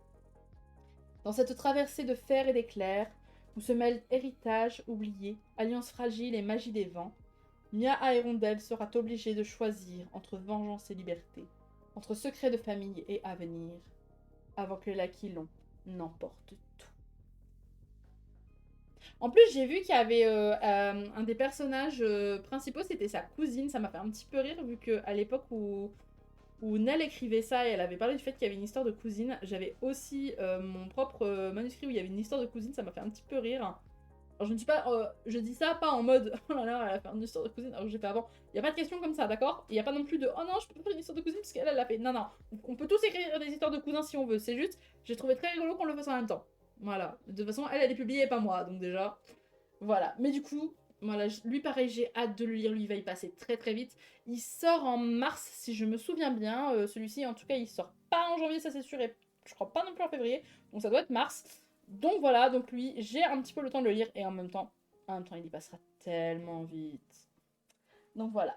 Dans cette traversée de fer et d'éclairs, où se mêlent héritage oublié, alliance fragile et magie des vents, Mia Hirondelle sera obligée de choisir entre vengeance et liberté, entre secret de famille et avenir, avant que l'Aquilon n'emporte tout. En plus, j'ai vu qu'il y avait un des personnages principaux, c'était sa cousine. Ça m'a fait un petit peu rire, vu qu'à l'époque où Nell écrivait ça et elle avait parlé du fait qu'il y avait une histoire de cousine, j'avais aussi mon propre manuscrit où il y avait une histoire de cousine. Ça m'a fait un petit peu rire. Alors, je ne suis pas. Je dis ça pas en mode oh là là, elle a fait une histoire de cousine alors que j'ai fait avant. Il n'y a pas de question comme ça, d'accord? Il n'y a pas non plus de oh non, je peux pas faire une histoire de cousine parce qu'elle l'a fait. Non, non. On peut tous écrire des histoires de cousins si on veut. C'est juste, j'ai trouvé très rigolo qu'on le fasse en même temps. Voilà. De toute façon, elle est publiée et pas moi, donc déjà. Voilà. Mais du coup, Voilà, lui pareil, j'ai hâte de le lire, lui il va y passer très très vite. Il sort en mars si je me souviens bien, celui-ci en tout cas il sort pas en janvier, ça c'est sûr, et je crois pas non plus en février, donc ça doit être mars. Donc voilà, donc lui j'ai un petit peu le temps de le lire et en même temps il y passera tellement vite. Donc voilà.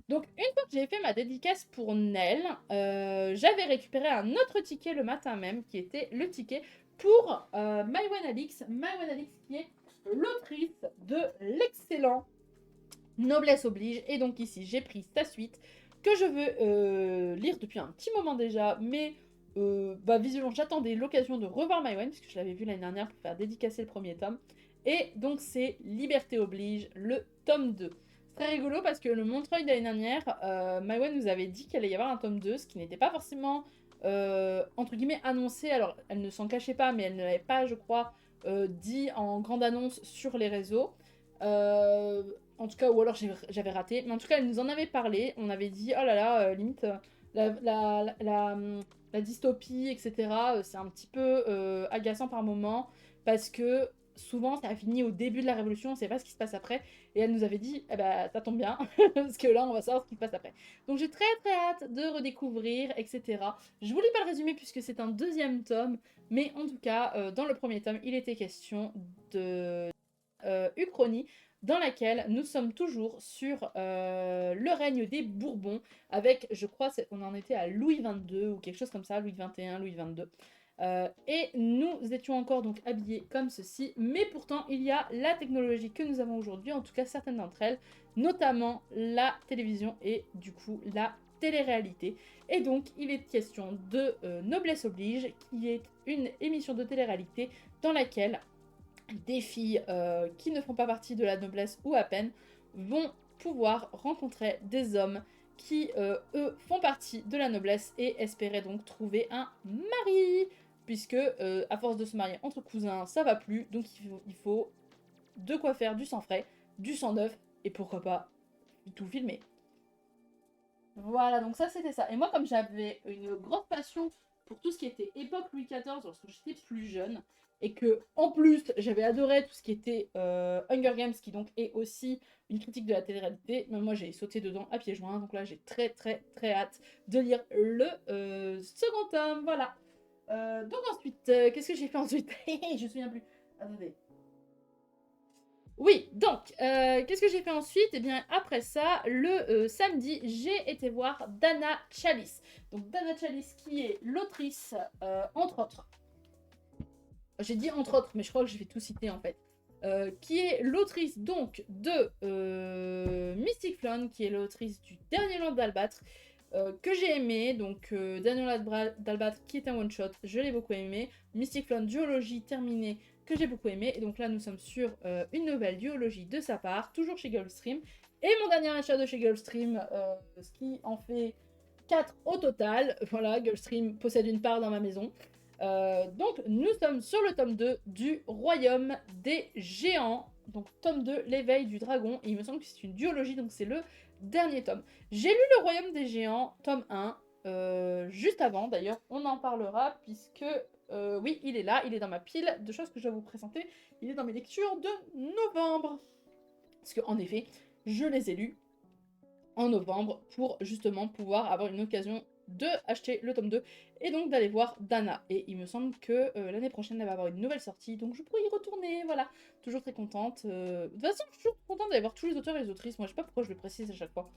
Donc une fois que j'ai fait ma dédicace pour Nell, j'avais récupéré un autre ticket le matin même qui était le ticket pour Maïwenn Alix. Maïwenn Alix qui est l'autrice de l'excellent Noblesse oblige. Et donc ici j'ai pris sa suite que je veux lire depuis un petit moment déjà, mais visiblement j'attendais l'occasion de revoir Maïwenn puisque je l'avais vu l'année dernière pour faire dédicacer le premier tome. Et donc c'est Liberté oblige, le tome 2. Très rigolo parce que le Montreuil de l'année dernière, Maïwenn nous avait dit qu'il allait y avoir un tome 2, ce qui n'était pas forcément entre guillemets annoncé. Alors elle ne s'en cachait pas, mais elle ne l'avait pas, je crois, dit en grande annonce sur les réseaux. En tout cas, ou alors j'avais raté. Mais en tout cas, elle nous en avait parlé. On avait dit, oh là là, limite, la dystopie, etc., c'est un petit peu agaçant par moment. Parce que souvent, ça a fini au début de la Révolution, on ne sait pas ce qui se passe après. Et elle nous avait dit, eh ben, ça tombe bien. Parce que là, on va savoir ce qui se passe après. Donc j'ai très très hâte de redécouvrir, etc. Je vous lis pas le résumé puisque c'est un deuxième tome. Mais en tout cas, dans le premier tome, il était question de Uchronie, dans laquelle nous sommes toujours sur le règne des Bourbons, avec, je crois, on en était à Louis XXII ou quelque chose comme ça, Louis XXI, Louis XXII. Et nous étions encore donc habillés comme ceci, mais pourtant il y a la technologie que nous avons aujourd'hui, en tout cas certaines d'entre elles, notamment la télévision et du coup la télé-réalité. Et donc il est question de Noblesse oblige, qui est une émission de télé-réalité dans laquelle des filles qui ne font pas partie de la noblesse ou à peine vont pouvoir rencontrer des hommes qui, eux, font partie de la noblesse et espéraient donc trouver un mari. Puisque, à force de se marier entre cousins, ça va plus. Donc, il faut de quoi faire du sang frais, du sang neuf et pourquoi pas tout filmer. Voilà, donc ça c'était ça. Et moi, comme j'avais une grosse passion pour tout ce qui était époque Louis XIV lorsque j'étais plus jeune, et que en plus j'avais adoré tout ce qui était Hunger Games, qui donc est aussi une critique de la télé-réalité, mais moi j'ai sauté dedans à pieds joints, donc là j'ai très très très hâte de lire le second tome, voilà. Donc ensuite, qu'est-ce que j'ai fait ensuite? Je me souviens plus. Attendez. Oui, donc, qu'est-ce que j'ai fait ensuite? Eh bien, après ça, le samedi, j'ai été voir Dana Chalice. Donc, Dana Chalice, qui est l'autrice, entre autres. J'ai dit entre autres, mais je crois que je vais tout citer en fait. Qui est l'autrice donc de Mystic Flown, qui est l'autrice du Dernier Land d'Albâtre, que j'ai aimé. Donc, Dernier Land d'Albâtre, qui est un one-shot, je l'ai beaucoup aimé. Mystic Flown, duologie terminée, que j'ai beaucoup aimé. Et donc là, nous sommes sur une nouvelle duologie de sa part, toujours chez Gulfstream. Et mon dernier achat de chez Gulfstream, ce qui en fait 4 au total. Voilà, Gulfstream possède une part dans ma maison. Donc nous sommes sur le tome 2 du Royaume des Géants. Donc tome 2, l'éveil du dragon. Et il me semble que c'est une duologie, donc c'est le dernier tome. J'ai lu le Royaume des Géants, tome 1, juste avant d'ailleurs. On en parlera puisque, oui, il est là. Il est dans ma pile de choses que je vais vous présenter. Il est dans mes lectures de novembre. Parce qu'en effet, je les ai lus en novembre pour justement pouvoir avoir une occasion de acheter le tome 2 et donc d'aller voir Dana. Et il me semble que l'année prochaine elle va avoir une nouvelle sortie, donc je pourrais y retourner, voilà. Toujours très contente. De toute façon, je suis toujours contente d'aller voir tous les auteurs et les autrices, moi je sais pas pourquoi je le précise à chaque fois.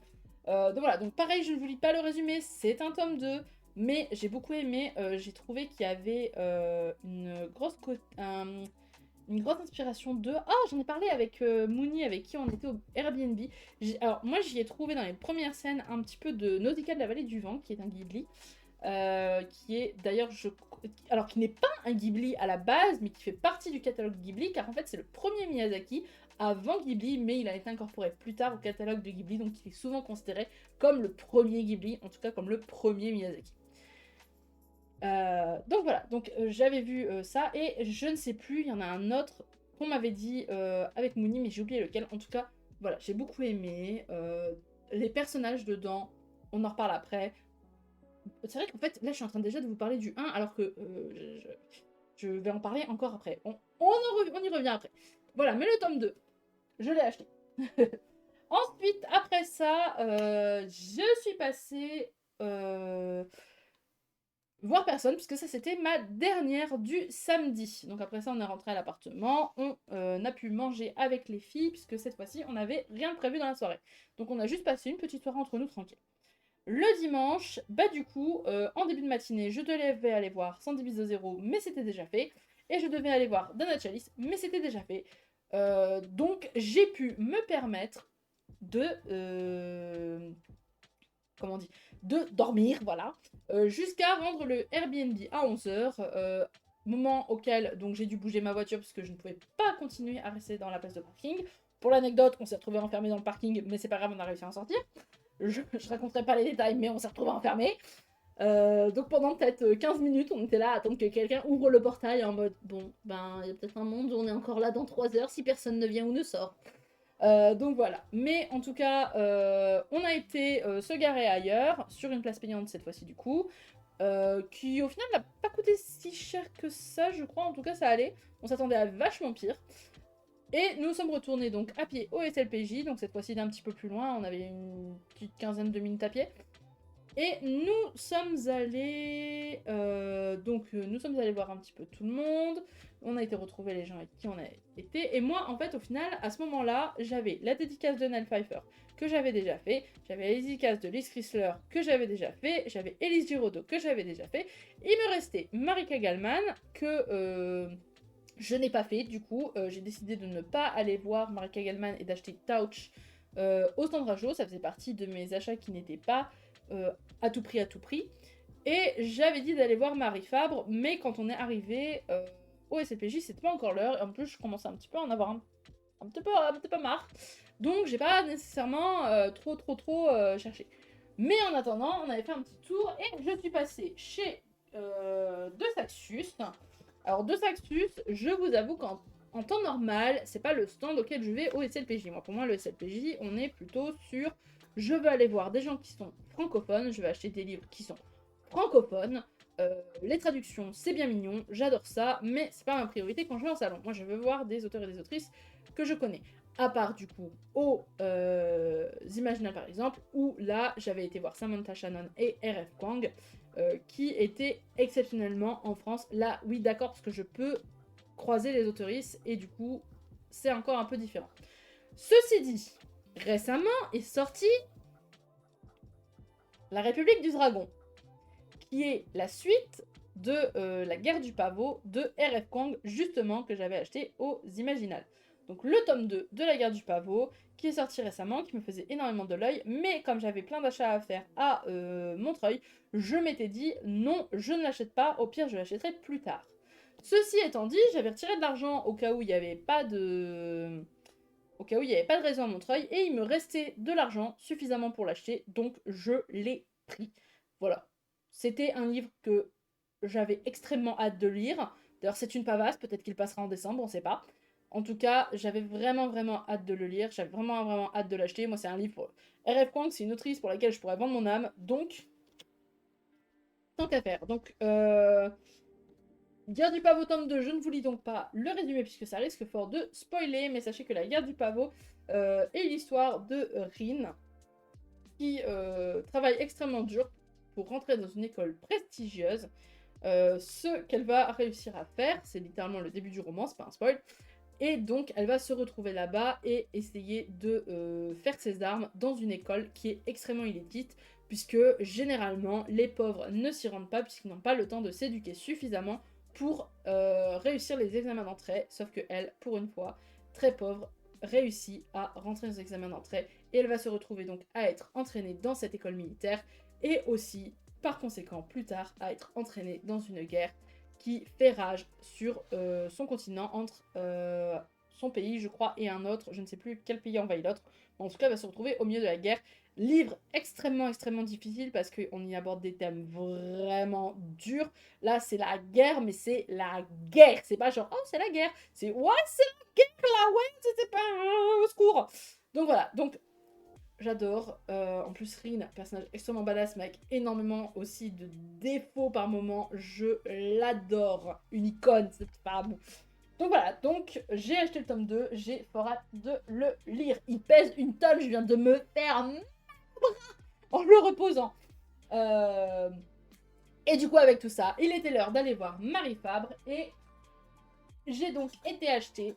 Donc voilà, donc pareil, je ne vous lis pas le résumé, c'est un tome 2, mais j'ai beaucoup aimé, j'ai trouvé qu'il y avait une grosse inspiration de... Ah, j'en ai parlé avec Mouni, avec qui on était au Airbnb. Alors, moi, j'y ai trouvé dans les premières scènes un petit peu de Nausicaa de la vallée du vent, qui est un Ghibli. Qui est d'ailleurs, alors qui n'est pas un Ghibli à la base, mais qui fait partie du catalogue Ghibli, car en fait, c'est le premier Miyazaki avant Ghibli, mais il a été incorporé plus tard au catalogue de Ghibli, donc il est souvent considéré comme le premier Ghibli, en tout cas comme le premier Miyazaki. Donc voilà, donc j'avais vu ça et je ne sais plus, il y en a un autre qu'on m'avait dit avec Mouni, mais j'ai oublié lequel. En tout cas, voilà, j'ai beaucoup aimé. Les personnages dedans, on en reparle après. C'est vrai qu'en fait, là je suis en train déjà de vous parler du 1 alors que je vais en parler encore après. On y revient après. Voilà, mais le tome 2. je l'ai acheté. Ensuite, après ça, je suis passée voir personne, puisque ça c'était ma dernière du samedi. Donc après ça, on est rentré à l'appartement, on a pu manger avec les filles, puisque cette fois-ci, on n'avait rien de prévu dans la soirée. Donc on a juste passé une petite soirée entre nous tranquille. Le dimanche, bah du coup, en début de matinée, je devais aller voir 110 bis de 0, mais c'était déjà fait. Et je devais aller voir Dana Chalice, mais c'était déjà fait. Donc j'ai pu me permettre de... comment on dit, de dormir, voilà, jusqu'à rendre le Airbnb à 11h, moment auquel donc j'ai dû bouger ma voiture parce que je ne pouvais pas continuer à rester dans la place de parking. Pour l'anecdote, on s'est retrouvé enfermé dans le parking, mais c'est pas grave, on a réussi à en sortir. Je raconterai pas les détails, mais on s'est retrouvé enfermé. Donc pendant peut-être 15 minutes, on était là à attendre que quelqu'un ouvre le portail en mode bon, ben il y a peut-être un monde où on est encore là dans 3 heures si personne ne vient ou ne sort. Donc voilà. Mais en tout cas, on a été se garer ailleurs, sur une place payante cette fois-ci du coup, qui au final n'a pas coûté si cher que ça, je crois. En tout cas, ça allait. On s'attendait à vachement pire. Et nous sommes retournés donc à pied au SLPJ, donc cette fois-ci d'un petit peu plus loin. On avait une petite quinzaine de minutes à pied. Et nous sommes allés nous sommes allés voir un petit peu tout le monde. On a été retrouver les gens avec qui on a été. Et moi, en fait, au final, à ce moment-là, j'avais la dédicace de Nell Pfeiffer que j'avais déjà fait. J'avais la dédicace de Liz Chrysler que j'avais déjà fait. J'avais Elise Giraudot que j'avais déjà fait. Il me restait Marika Gallman que je n'ai pas fait. Du coup, j'ai décidé de ne pas aller voir Marika Gallman et d'acheter Touch au stand Rajo. Ça faisait partie de mes achats qui n'étaient pas à tout prix, à tout prix. Et j'avais dit d'aller voir Marie Fabre, mais quand on est arrivé au SLPJ, c'était pas encore l'heure. Et en plus, je commençais un petit peu à en avoir un petit peu marre. Donc, j'ai pas nécessairement trop cherché. Mais en attendant, on avait fait un petit tour et je suis passée chez De Saxus. Alors, De Saxus, je vous avoue qu'en temps normal, c'est pas le stand auquel je vais au SLPJ. Moi, pour moi, le SLPJ, on est plutôt sur je veux aller voir des gens qui sont francophones, je vais acheter des livres qui sont francophones. Les traductions, c'est bien mignon, j'adore ça, mais c'est pas ma priorité quand je vais en salon. Moi, je veux voir des auteurs et des autrices que je connais. À part, du coup, aux Imaginales, par exemple, où là, j'avais été voir Samantha Shannon et R.F. Kwang, qui étaient exceptionnellement en France. Là, oui, d'accord, parce que je peux croiser les autoristes, et du coup, c'est encore un peu différent. Ceci dit, récemment est sorti La République du Dragon, qui est la suite de La Guerre du Pavot de R.F. Kwang, justement, que j'avais acheté aux Imaginales. Donc le tome 2 de La Guerre du Pavot, qui est sorti récemment, qui me faisait énormément de l'œil, mais comme j'avais plein d'achats à faire à Montreuil, je m'étais dit non, je ne l'achète pas, au pire je l'achèterai plus tard. Ceci étant dit, j'avais retiré de l'argent au cas où il n'y avait pas de... Au cas où il n'y avait pas de raison à Montreuil, et il me restait de l'argent suffisamment pour l'acheter, donc je l'ai pris. Voilà. C'était un livre que j'avais extrêmement hâte de lire. D'ailleurs, c'est une pavasse, peut-être qu'il passera en décembre, on sait pas. En tout cas, j'avais vraiment hâte de le lire, j'avais vraiment hâte de l'acheter. Moi, c'est un livre pour... R.F. Kwang, c'est une autrice pour laquelle je pourrais vendre mon âme, donc tant qu'à faire. Donc, Guerre du Pavot tome 2, je ne vous lis donc pas le résumé puisque ça risque fort de spoiler, mais sachez que la Guerre du Pavot est l'histoire de Rin qui travaille extrêmement dur pour rentrer dans une école prestigieuse. Ce qu'elle va réussir à faire, c'est littéralement le début du roman, c'est pas un spoil, et donc elle va se retrouver là-bas et essayer de faire ses armes dans une école qui est extrêmement élitiste, puisque généralement les pauvres ne s'y rendent pas puisqu'ils n'ont pas le temps de s'éduquer suffisamment pour réussir les examens d'entrée, sauf que elle, pour une fois, très pauvre, réussit à rentrer aux examens d'entrée et elle va se retrouver donc à être entraînée dans cette école militaire et aussi, par conséquent, plus tard, à être entraînée dans une guerre qui fait rage sur son continent entre son pays, je crois, et un autre. Je ne sais plus quel pays envahit l'autre. En tout cas, elle va se retrouver au milieu de la guerre. Livre extrêmement difficile parce qu'on y aborde des thèmes vraiment durs. Là, c'est la guerre, mais c'est la guerre. C'est pas genre, oh, c'est la guerre. C'est, ouais, c'est la guerre là, ouais, c'était pas au secours. Donc voilà, donc j'adore. En plus, Rin, personnage extrêmement badass, mais avec énormément aussi de défauts par moment. Je l'adore. Une icône, cette femme. Donc voilà, donc j'ai acheté le tome 2, j'ai fort hâte de le lire. Il pèse une tonne, je viens de me faire en le reposant. Et du coup, avec tout ça, il était l'heure d'aller voir Marie Fabre et j'ai donc été acheter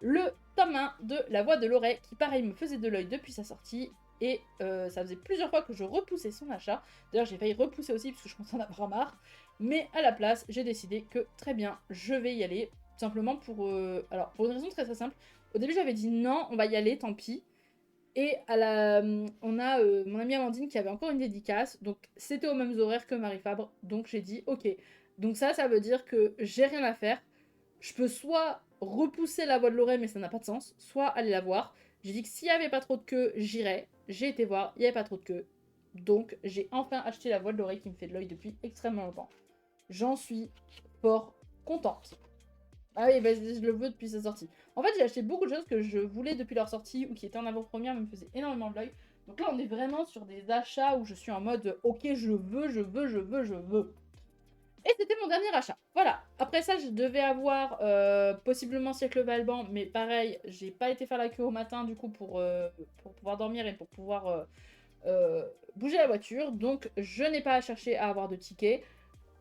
le tome 1 de La Voix de l'Oreille qui, pareil, me faisait de l'œil depuis sa sortie. Et ça faisait plusieurs fois que je repoussais son achat. D'ailleurs, j'ai failli repousser aussi parce que je commençais à en avoir marre. Mais à la place, j'ai décidé que très bien, je vais y aller. Simplement pour... alors, pour une raison très très simple. Au début, j'avais dit non, on va y aller, tant pis. Et on a mon amie Amandine qui avait encore une dédicace. Donc, c'était aux mêmes horaires que Marie Fabre. Donc, j'ai dit ok. Donc ça veut dire que j'ai rien à faire. Je peux soit repousser La Voix de l'Oreille, mais ça n'a pas de sens, soit aller la voir. J'ai dit que s'il n'y avait pas trop de queue, j'irais. J'ai été voir, il n'y avait pas trop de queue. Donc, j'ai enfin acheté La Voix de l'Oreille qui me fait de l'œil depuis extrêmement longtemps. J'en suis fort contente. Ah oui, bah, je le veux depuis sa sortie. En fait, j'ai acheté beaucoup de choses que je voulais depuis leur sortie ou qui étaient en avant-première, mais me faisaient énormément de l'œil. Donc là, on est vraiment sur des achats où je suis en mode ok, je veux. Et c'était mon dernier achat. Voilà. Après ça, je devais avoir possiblement Siècle Valban, mais pareil, j'ai pas été faire la queue au matin du coup pour pouvoir dormir et pour pouvoir bouger la voiture. Donc, je n'ai pas cherché à avoir de tickets.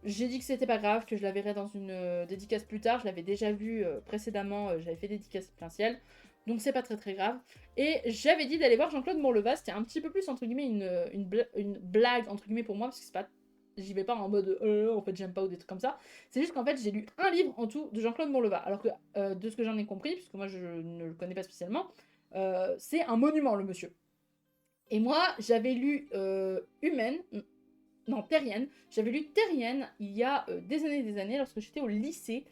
J'ai dit que c'était pas grave, que je la verrais dans une dédicace plus tard. Je l'avais déjà vu précédemment, j'avais fait dédicace plein ciel. Donc c'est pas très très grave. Et j'avais dit d'aller voir Jean-Claude Morleva. C'était un petit peu plus entre guillemets une blague entre guillemets pour moi, parce que c'est pas... J'y vais pas en mode en fait j'aime pas ou des trucs comme ça. C'est juste qu'en fait j'ai lu un livre en tout de Jean-Claude Morleva. Alors que de ce que j'en ai compris, puisque moi je ne le connais pas spécialement, c'est un monument le monsieur. Et moi j'avais lu Humaine, non, Terrienne. J'avais lu Terrienne il y a des années lorsque j'étais au lycée.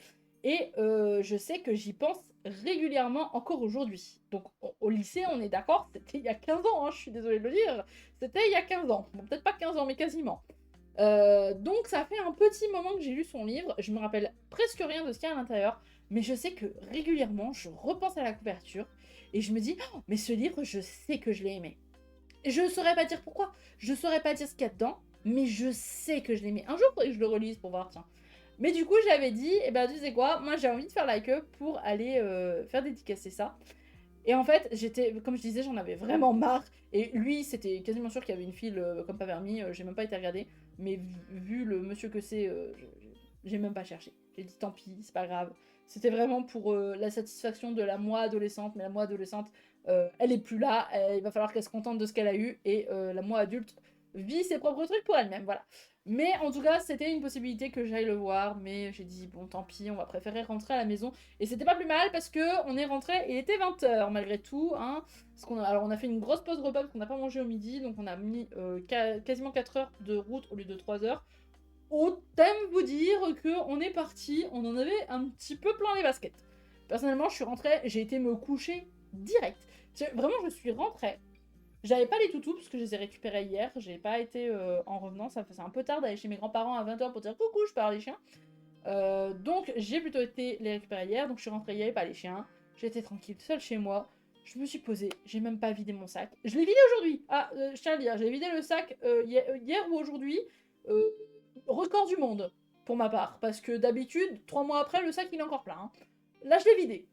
Et je sais que j'y pense régulièrement encore aujourd'hui. Donc au lycée, on est d'accord, c'était il y a 15 ans, hein, je suis désolée de le dire. C'était il y a 15 ans. Bon, peut-être pas 15 ans, mais quasiment. Donc ça fait un petit moment que j'ai lu son livre. Je me rappelle presque rien de ce qu'il y a à l'intérieur. Mais je sais que régulièrement, je repense à la couverture. Et je me dis, oh, mais ce livre, je sais que je l'ai aimé. Et je ne saurais pas dire pourquoi. Je ne saurais pas dire ce qu'il y a dedans. Mais je sais que je l'ai aimé. Un jour, il faudrait que je le relise pour voir, tiens. Mais du coup, j'avais dit, eh ben, tu sais quoi, moi j'ai envie de faire la queue pour aller faire dédicacer ça. Et en fait, j'étais, comme je disais, j'en avais vraiment marre. Et lui, c'était quasiment sûr qu'il y avait une file comme pas permis. J'ai même pas été regarder. Mais vu le monsieur que c'est, j'ai même pas cherché. J'ai dit tant pis, c'est pas grave. C'était vraiment pour la satisfaction de la moi adolescente. Mais la moi adolescente, elle est plus là. Il va falloir qu'elle se contente de ce qu'elle a eu. Et la moi adulte vit ses propres trucs pour elle-même. Voilà. Mais en tout cas, c'était une possibilité que j'aille le voir. Mais j'ai dit, bon, tant pis, on va préférer rentrer à la maison. Et c'était pas plus mal parce que on est rentré et il était 20h malgré tout. Hein, alors, on a fait une grosse pause repas parce qu'on n'a pas mangé au midi. Donc, on a mis quasiment 4 heures de route au lieu de 3 heures. Autant vous dire qu'on est parti, on en avait un petit peu plein les baskets. Personnellement, je suis rentrée, j'ai été me coucher direct. Vraiment, je suis rentrée. J'avais pas les toutous parce que je les ai récupérés hier. J'ai pas été en revenant. Ça faisait un peu tard d'aller chez mes grands-parents à 20h pour dire coucou, je pars les chiens. Donc j'ai plutôt été les récupérer hier. Donc je suis rentrée, il n'y avait pas les chiens. J'étais tranquille, seule chez moi. Je me suis posée, j'ai même pas vidé mon sac. Je l'ai vidé aujourd'hui. Ah, je tiens à le dire, j'ai vidé le sac hier ou aujourd'hui. Record du monde pour ma part. Parce que d'habitude, 3 mois après, le sac il est encore plein. Hein. Là je l'ai vidé.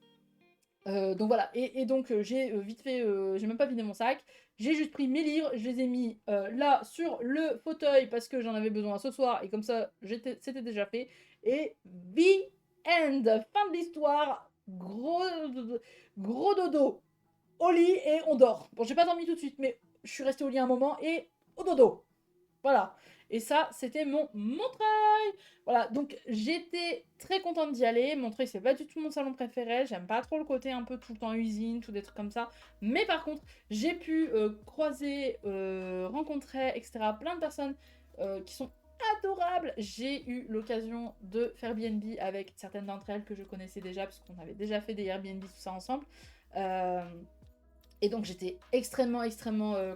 Donc voilà, et donc j'ai vite fait, j'ai même pas vidé mon sac, j'ai juste pris mes livres, je les ai mis là sur le fauteuil parce que j'en avais besoin ce soir et comme ça c'était déjà fait. Et the end, fin de l'histoire, gros dodo au lit et on dort. Bon, j'ai pas dormi tout de suite, mais je suis restée au lit un moment et au dodo. Voilà. Et ça, c'était mon Montreuil. Voilà, donc j'étais très contente d'y aller. Montreuil, c'est pas du tout mon salon préféré. J'aime pas trop le côté un peu tout le temps usine, tout des trucs comme ça. Mais par contre, j'ai pu croiser, rencontrer, etc. plein de personnes qui sont adorables. J'ai eu l'occasion de faire Airbnb avec certaines d'entre elles que je connaissais déjà, parce qu'on avait déjà fait des Airbnb, tout ça ensemble. Et donc j'étais extrêmement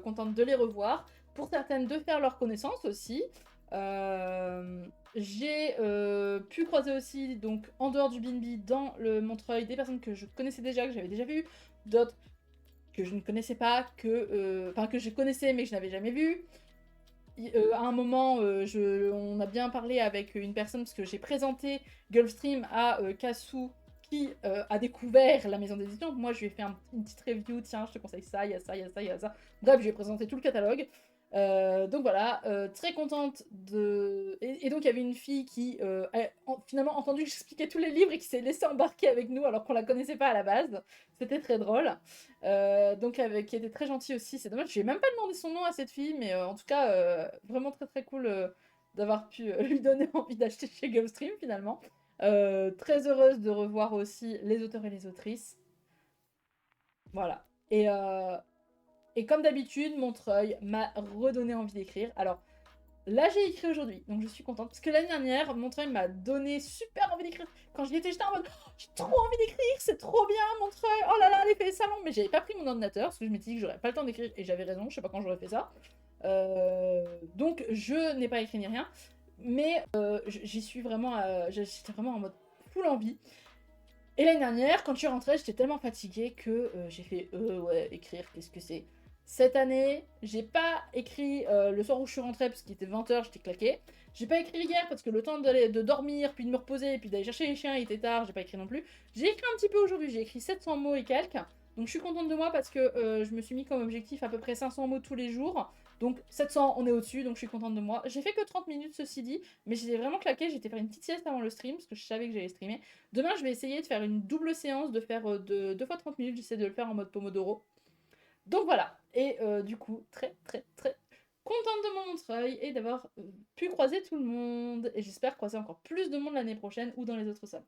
contente de les revoir. Pour certaines, de faire leur connaissance aussi. J'ai pu croiser aussi, donc en dehors du BNB, dans le Montreuil, des personnes que je connaissais déjà, que j'avais déjà vues, d'autres que je ne connaissais pas, que je connaissais mais que je n'avais jamais vues. À un moment, on a bien parlé avec une personne parce que j'ai présenté Gulfstream à Kassou qui a découvert la maison d'édition. Moi, je lui ai fait une petite review. Tiens, je te conseille ça, il y a ça, il y a ça, il y a ça. Bref, je lui ai présenté tout le catalogue. Donc voilà, très contente de... Et donc il y avait une fille qui a finalement entendu que j'expliquais tous les livres et qui s'est laissée embarquer avec nous alors qu'on la connaissait pas à la base. C'était très drôle. Donc qui était très gentille aussi. C'est dommage, je lui ai même pas demandé son nom à cette fille, mais en tout cas, vraiment très très cool d'avoir pu lui donner envie d'acheter chez Gulfstream finalement. Très heureuse de revoir aussi les auteurs et les autrices. Voilà. Et comme d'habitude, Montreuil m'a redonné envie d'écrire. Alors, là, j'ai écrit aujourd'hui, donc je suis contente. Parce que l'année dernière, Montreuil m'a donné super envie d'écrire. Quand j'y étais, j'étais en mode oh, j'ai trop envie d'écrire, c'est trop bien, Montreuil. Oh là là, l'effet salon. Mais j'avais pas pris mon ordinateur parce que je m'étais dit que j'aurais pas le temps d'écrire. Et j'avais raison, je sais pas quand j'aurais fait ça. Donc, je n'ai pas écrit ni rien. Mais j'y suis vraiment. J'étais vraiment en mode full envie. Et l'année dernière, quand je suis rentrée, j'étais tellement fatiguée que j'ai fait ouais, écrire, qu'est-ce que c'est? Cette année, j'ai pas écrit le soir où je suis rentrée parce qu'il était 20h, j'étais claquée. J'ai pas écrit hier parce que le temps de dormir, puis de me reposer, puis d'aller chercher les chiens, il était tard, j'ai pas écrit non plus. J'ai écrit un petit peu aujourd'hui, j'ai écrit 700 mots et quelques. Donc je suis contente de moi parce que je me suis mis comme objectif à peu près 500 mots tous les jours. Donc 700, on est au-dessus, donc je suis contente de moi. J'ai fait que 30 minutes ceci dit, mais j'étais vraiment claquée, j'étais faire une petite sieste avant le stream parce que je savais que j'allais streamer. Demain, je vais essayer de faire une double séance, de faire 2 fois 30 minutes, j'essaie de le faire en mode Pomodoro. Donc voilà, et du coup, très très très contente de mon Montreuil et d'avoir pu croiser tout le monde. Et j'espère croiser encore plus de monde l'année prochaine ou dans les autres salles.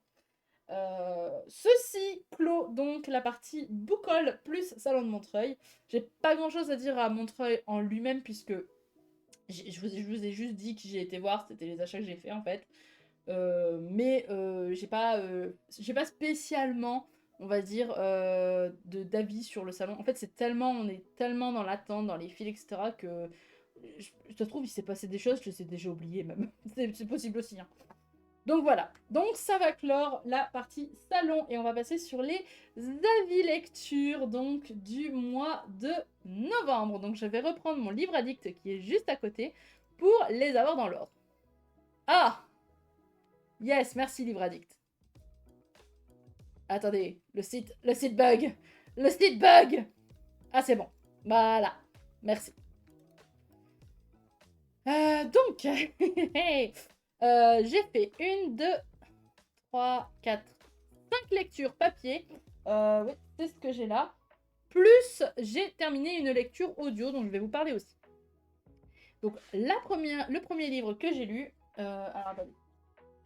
Ceci clôt donc la partie Bookall plus Salon de Montreuil. J'ai pas grand chose à dire à Montreuil en lui-même puisque je vous ai juste dit que j'ai été voir, c'était les achats que j'ai fait en fait. Mais j'ai pas spécialement, on va dire, d'avis sur le salon. En fait, on est tellement dans l'attente, dans les fils, etc. que je trouve il s'est passé des choses, je les ai déjà oubliées même. C'est possible aussi. Hein. Donc voilà, donc ça va clore la partie salon et on va passer sur les avis lecture donc du mois de novembre. Donc je vais reprendre mon livre addict qui est juste à côté pour les avoir dans l'ordre. Ah! Yes, merci livre addict. Attendez, le site bug. Le site bug. Ah c'est bon. Voilà. Merci. Donc, j'ai fait 1, 2, 3, 4, 5 lectures papier. Oui, c'est ce que j'ai là. Plus, j'ai terminé une lecture audio dont je vais vous parler aussi. Donc, le premier livre que j'ai lu... alors, attendez.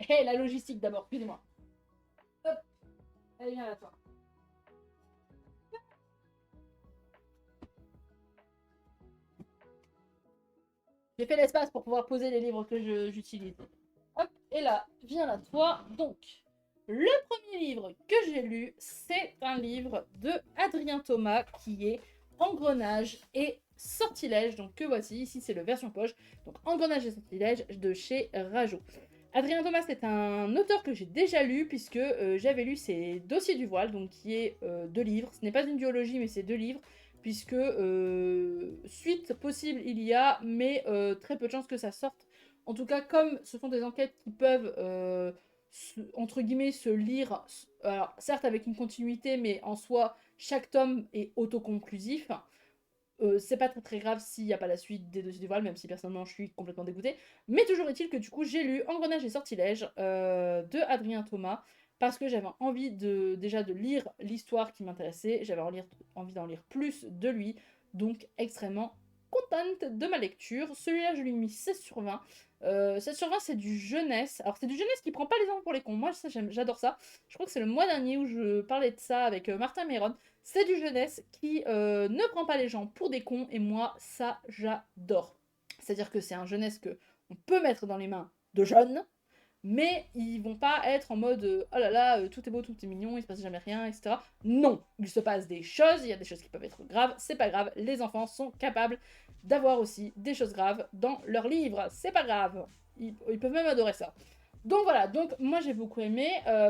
Hey, la logistique d'abord, excusez-moi. Hop. Allez, viens là, toi. J'ai fait l'espace pour pouvoir poser les livres que j'utilise. Hop, et là, viens là, toi. Donc, le premier livre que j'ai lu, c'est un livre de Adrien Thomas qui est Engrenage et Sortilège. Donc, que voici. Ici, c'est le version poche. Donc, Engrenage et Sortilège de chez Rajo. Adrien Thomas, c'est un auteur que j'ai déjà lu puisque j'avais lu ses Dossiers du voile, donc qui est 2 livres. Ce n'est pas une duologie, mais c'est 2 livres, puisque suite possible il y a, mais très peu de chances que ça sorte. En tout cas, comme ce sont des enquêtes qui peuvent, entre guillemets, se lire, alors, certes avec une continuité, mais en soi, chaque tome est autoconclusif. C'est pas très très grave s'il n'y a pas la suite des Dossiers du voile, même si personnellement je suis complètement dégoûtée. Mais toujours est-il que du coup j'ai lu Engrenage et Sortilège de Adrien Thomas parce que j'avais envie déjà de lire l'histoire qui m'intéressait, j'avais envie d'en lire plus de lui, donc extrêmement contente de ma lecture. Celui-là je lui ai mis 16 sur 20. 16 sur 20 c'est du jeunesse. Alors c'est du jeunesse qui prend pas les enfants pour les cons, moi j'adore ça. Je crois que c'est le mois dernier où je parlais de ça avec Martin Méron. C'est du jeunesse qui ne prend pas les gens pour des cons et moi ça j'adore. C'est-à-dire que c'est un jeunesse que on peut mettre dans les mains de jeunes, mais ils vont pas être en mode oh là là, tout est beau, tout est mignon, il se passe jamais rien, etc. Non, il se passe des choses, il y a des choses qui peuvent être graves, c'est pas grave, les enfants sont capables d'avoir aussi des choses graves dans leurs livres, c'est pas grave, ils peuvent même adorer ça. Donc voilà, donc moi j'ai beaucoup aimé,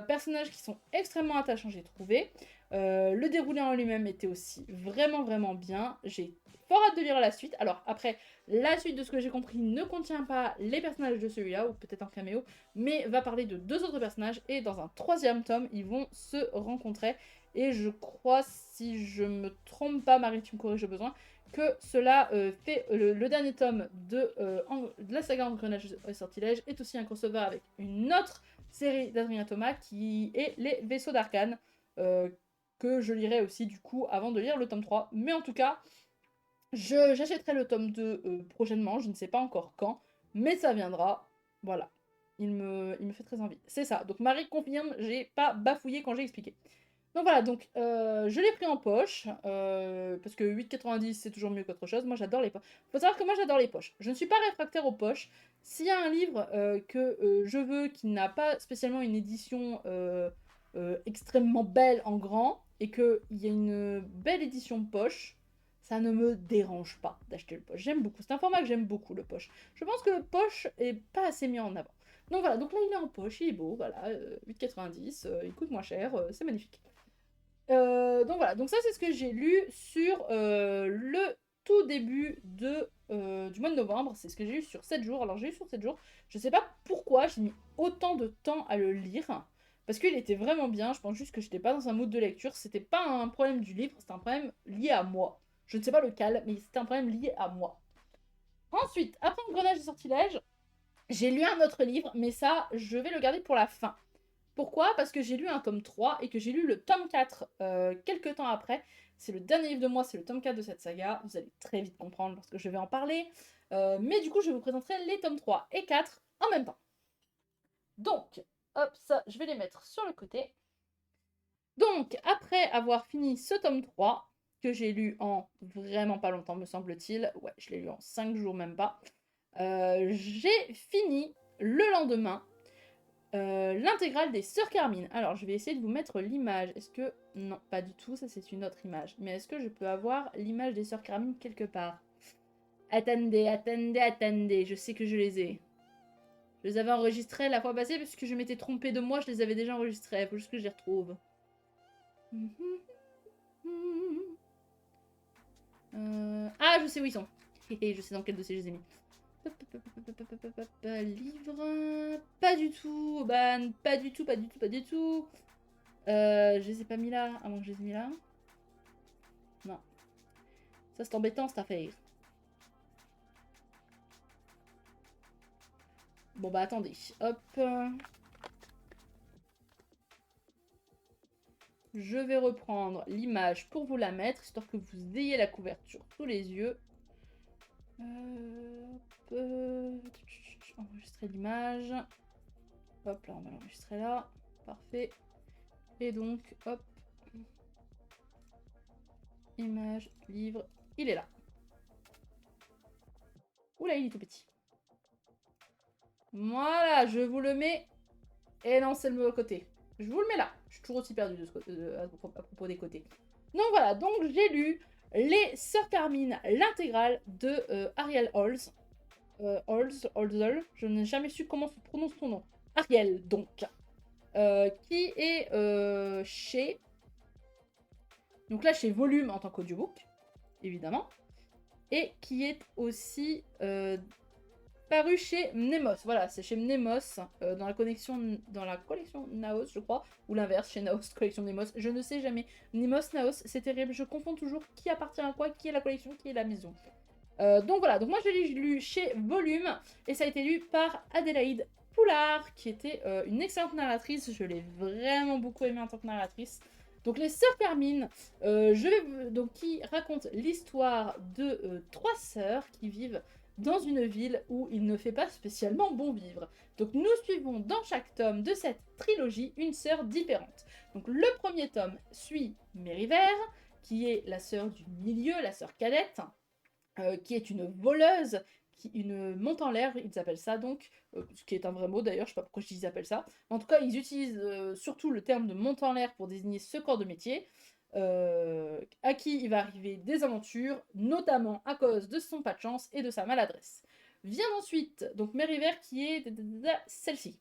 personnages qui sont extrêmement attachants j'ai trouvé, Le déroulé en lui-même était aussi vraiment vraiment bien. J'ai fort hâte de lire la suite. Alors après, la suite de ce que j'ai compris ne contient pas les personnages de celui-là, ou peut-être en caméo, mais va parler de 2 autres personnages, et dans un 3e tome, ils vont se rencontrer. Et je crois, si je me trompe pas, Marie, tu me corriges au besoin, que cela fait le dernier tome de la saga Engrenage et Sortilège est aussi un crossover avec une autre série d'Adrien Thomas qui est Les Vaisseaux d'Arcane, que je lirai aussi du coup avant de lire le tome 3. Mais en tout cas, j'achèterai le tome 2 prochainement, je ne sais pas encore quand, mais ça viendra. Voilà, il me fait très envie. C'est ça, donc Marie confirme, j'ai pas bafouillé quand j'ai expliqué. Donc voilà, donc je l'ai pris en poche, parce que 8,90 c'est toujours mieux qu'autre chose. Moi j'adore les poches. Faut savoir que moi j'adore les poches. Je ne suis pas réfractaire aux poches. S'il y a un livre que je veux qui n'a pas spécialement une édition extrêmement belle en grand, et qu'il y a une belle édition poche, ça ne me dérange pas d'acheter le poche. J'aime beaucoup, c'est un format que j'aime beaucoup, le poche. Je pense que le poche est pas assez mis en avant. Donc voilà, donc là il est en poche, il est beau, voilà, 8,90, il coûte moins cher, c'est magnifique. Donc voilà, donc ça c'est ce que j'ai lu sur le tout début du mois de novembre. C'est ce que j'ai lu sur 7 jours. Alors j'ai lu sur 7 jours. Je sais pas pourquoi j'ai mis autant de temps à le lire. Parce qu'il était vraiment bien. Je pense juste que j'étais pas dans un mood de lecture. C'était pas un problème du livre, c'était un problème lié à moi. Je ne sais pas lequel, mais c'était un problème lié à moi. Ensuite, après Engrenage et Sortilège, j'ai lu un autre livre, mais ça, je vais le garder pour la fin. Pourquoi? Parce que j'ai lu un tome 3 et que j'ai lu le tome 4 quelques temps après. C'est le dernier livre de moi, c'est le tome 4 de cette saga. Vous allez très vite comprendre lorsque je vais en parler. Mais du coup, je vous présenterai les tomes 3 et 4 en même temps. Donc, hop, ça, je vais les mettre sur le côté. Donc, après avoir fini ce tome 3, que j'ai lu en vraiment pas longtemps, me semble-t-il. Ouais, je l'ai lu en 5 jours, même pas. J'ai fini le lendemain l'intégrale des Sœurs Carmine. Alors, je vais essayer de vous mettre l'image. Est-ce que... Non, pas du tout, ça c'est une autre image. Mais est-ce que je peux avoir l'image des Sœurs Carmine quelque part? Attendez, attendez, attendez, je sais que je les ai. Je les avais enregistrés la fois passée parce que je m'étais trompée de moi, je les avais déjà enregistrés. Faut juste que je les retrouve. Ah, je sais où ils sont. Je sais dans quel dossier je les ai mis. Livre... Pas du tout, Ban. Pas du tout, pas du tout, pas du tout. Je les ai pas mis là. Ah bon, je les ai mis là. Non. Ça, c'est embêtant, cette affaire. Bon, bah, attendez. Hop. Je vais reprendre l'image pour vous la mettre, histoire que vous ayez la couverture sous les yeux. Enregistrer l'image. Hop, là, on va l'enregistrer là. Parfait. Et donc, hop. Image, livre. Il est là. Oula, il est tout petit. Voilà, je vous le mets. Et non, c'est le mauvais côté. Je vous le mets là. Je suis toujours aussi perdue de ce côté, à propos des côtés. Donc voilà, donc j'ai lu Les Sœurs Carmine, l'intégrale de Ariel Holz. Holzel, je n'ai jamais su comment se prononce son nom. Ariel, donc. Qui est chez... Donc là, chez Volume en tant qu'audiobook, évidemment. Et qui est aussi paru chez Mnemos. Voilà, c'est chez Mnemos, dans la collection Naos, je crois, ou l'inverse, chez Naos, collection Mnemos. Je ne sais jamais. Mnemos, Naos, c'est terrible. Je confonds toujours qui appartient à quoi, qui est la collection, qui est la maison. Donc voilà, donc moi je l'ai lu chez Volume, et ça a été lu par Adélaïde Poulard, qui était une excellente narratrice. Je l'ai vraiment beaucoup aimée en tant que narratrice. Donc les Sœurs Carmine, donc qui raconte l'histoire de 3 sœurs qui vivent dans une ville où il ne fait pas spécialement bon vivre. Donc nous suivons dans chaque tome de cette trilogie une sœur différente. Donc le premier tome suit Mériver, qui est la sœur du milieu, la sœur cadette, qui est une voleuse, une monte en l'air, ils appellent ça donc, ce qui est un vrai mot d'ailleurs, je sais pas pourquoi ils appellent ça. En tout cas, ils utilisent surtout le terme de monte en l'air pour désigner ce corps de métier, à qui il va arriver des aventures, notamment à cause de son pas de chance et de sa maladresse. Vient ensuite, donc Mériver qui est celle-ci.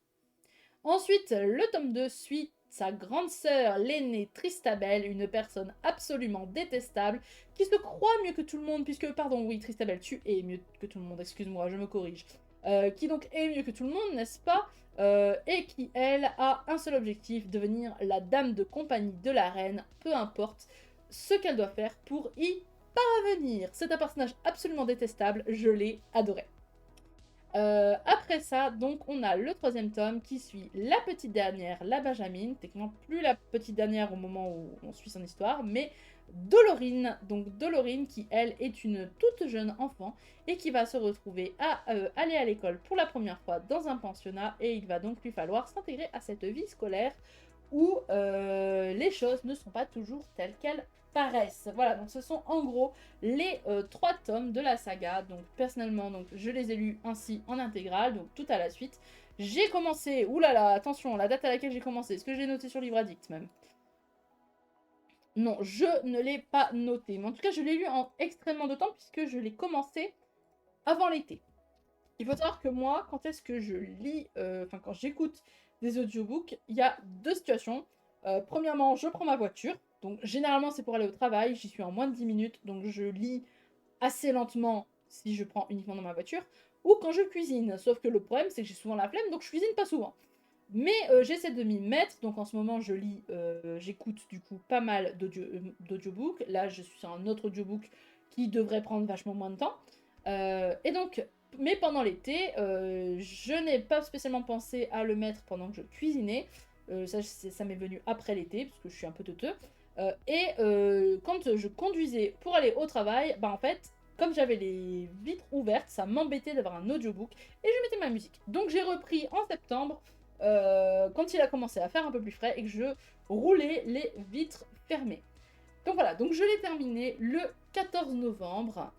Ensuite, le tome 2 suit sa grande sœur, l'aînée Tristabel, une personne absolument détestable, qui se croit mieux que tout le monde, puisque, pardon, oui, Tristabel, tu es mieux que tout le monde, excuse-moi, je me corrige. Qui donc est mieux que tout le monde, n'est-ce pas? Et qui, elle, a un seul objectif, devenir la dame de compagnie de la reine, peu importe ce qu'elle doit faire pour y parvenir. C'est un personnage absolument détestable, je l'ai adoré. Après ça, donc, on a le troisième tome qui suit la petite dernière, la Benjamin, techniquement plus la petite dernière au moment où on suit son histoire, mais Dolorine, donc Dolorine qui, elle, est une toute jeune enfant et qui va se retrouver à aller à l'école pour la première fois dans un pensionnat, et il va donc lui falloir s'intégrer à cette vie scolaire où les choses ne sont pas toujours telles qu'elles paraissent. Voilà, donc ce sont en gros les 3 tomes de la saga. Donc personnellement, donc, je les ai lus ainsi en intégrale, donc tout à la suite. J'ai commencé, oulala, attention, la date à laquelle j'ai commencé, est-ce que j'ai noté sur Livre Addict même? Non, je ne l'ai pas noté, mais en tout cas je l'ai lu en extrêmement de temps puisque je l'ai commencé avant l'été. Il faut savoir que moi, quand est-ce que je lis, enfin quand j'écoute des audiobooks, il y a 2 situations. Premièrement, je prends ma voiture, donc généralement c'est pour aller au travail, j'y suis en moins de 10 minutes, donc je lis assez lentement si je prends uniquement dans ma voiture, ou quand je cuisine, sauf que le problème c'est que j'ai souvent la flemme, donc je cuisine pas souvent. Mais j'essaie de m'y mettre, donc en ce moment je lis, j'écoute du coup pas mal d'audiobooks, là je suis sur un autre audiobook qui devrait prendre vachement moins de temps, et donc mais pendant l'été, je n'ai pas spécialement pensé à le mettre pendant que je cuisinais. Ça m'est venu après l'été, parce que je suis un peu teuteux. Quand je conduisais pour aller au travail, bah en fait, comme j'avais les vitres ouvertes, ça m'embêtait d'avoir un audiobook, et je mettais ma musique. Donc j'ai repris en septembre, quand il a commencé à faire un peu plus frais, et que je roulais les vitres fermées. Donc voilà, donc je l'ai terminé le 14 novembre.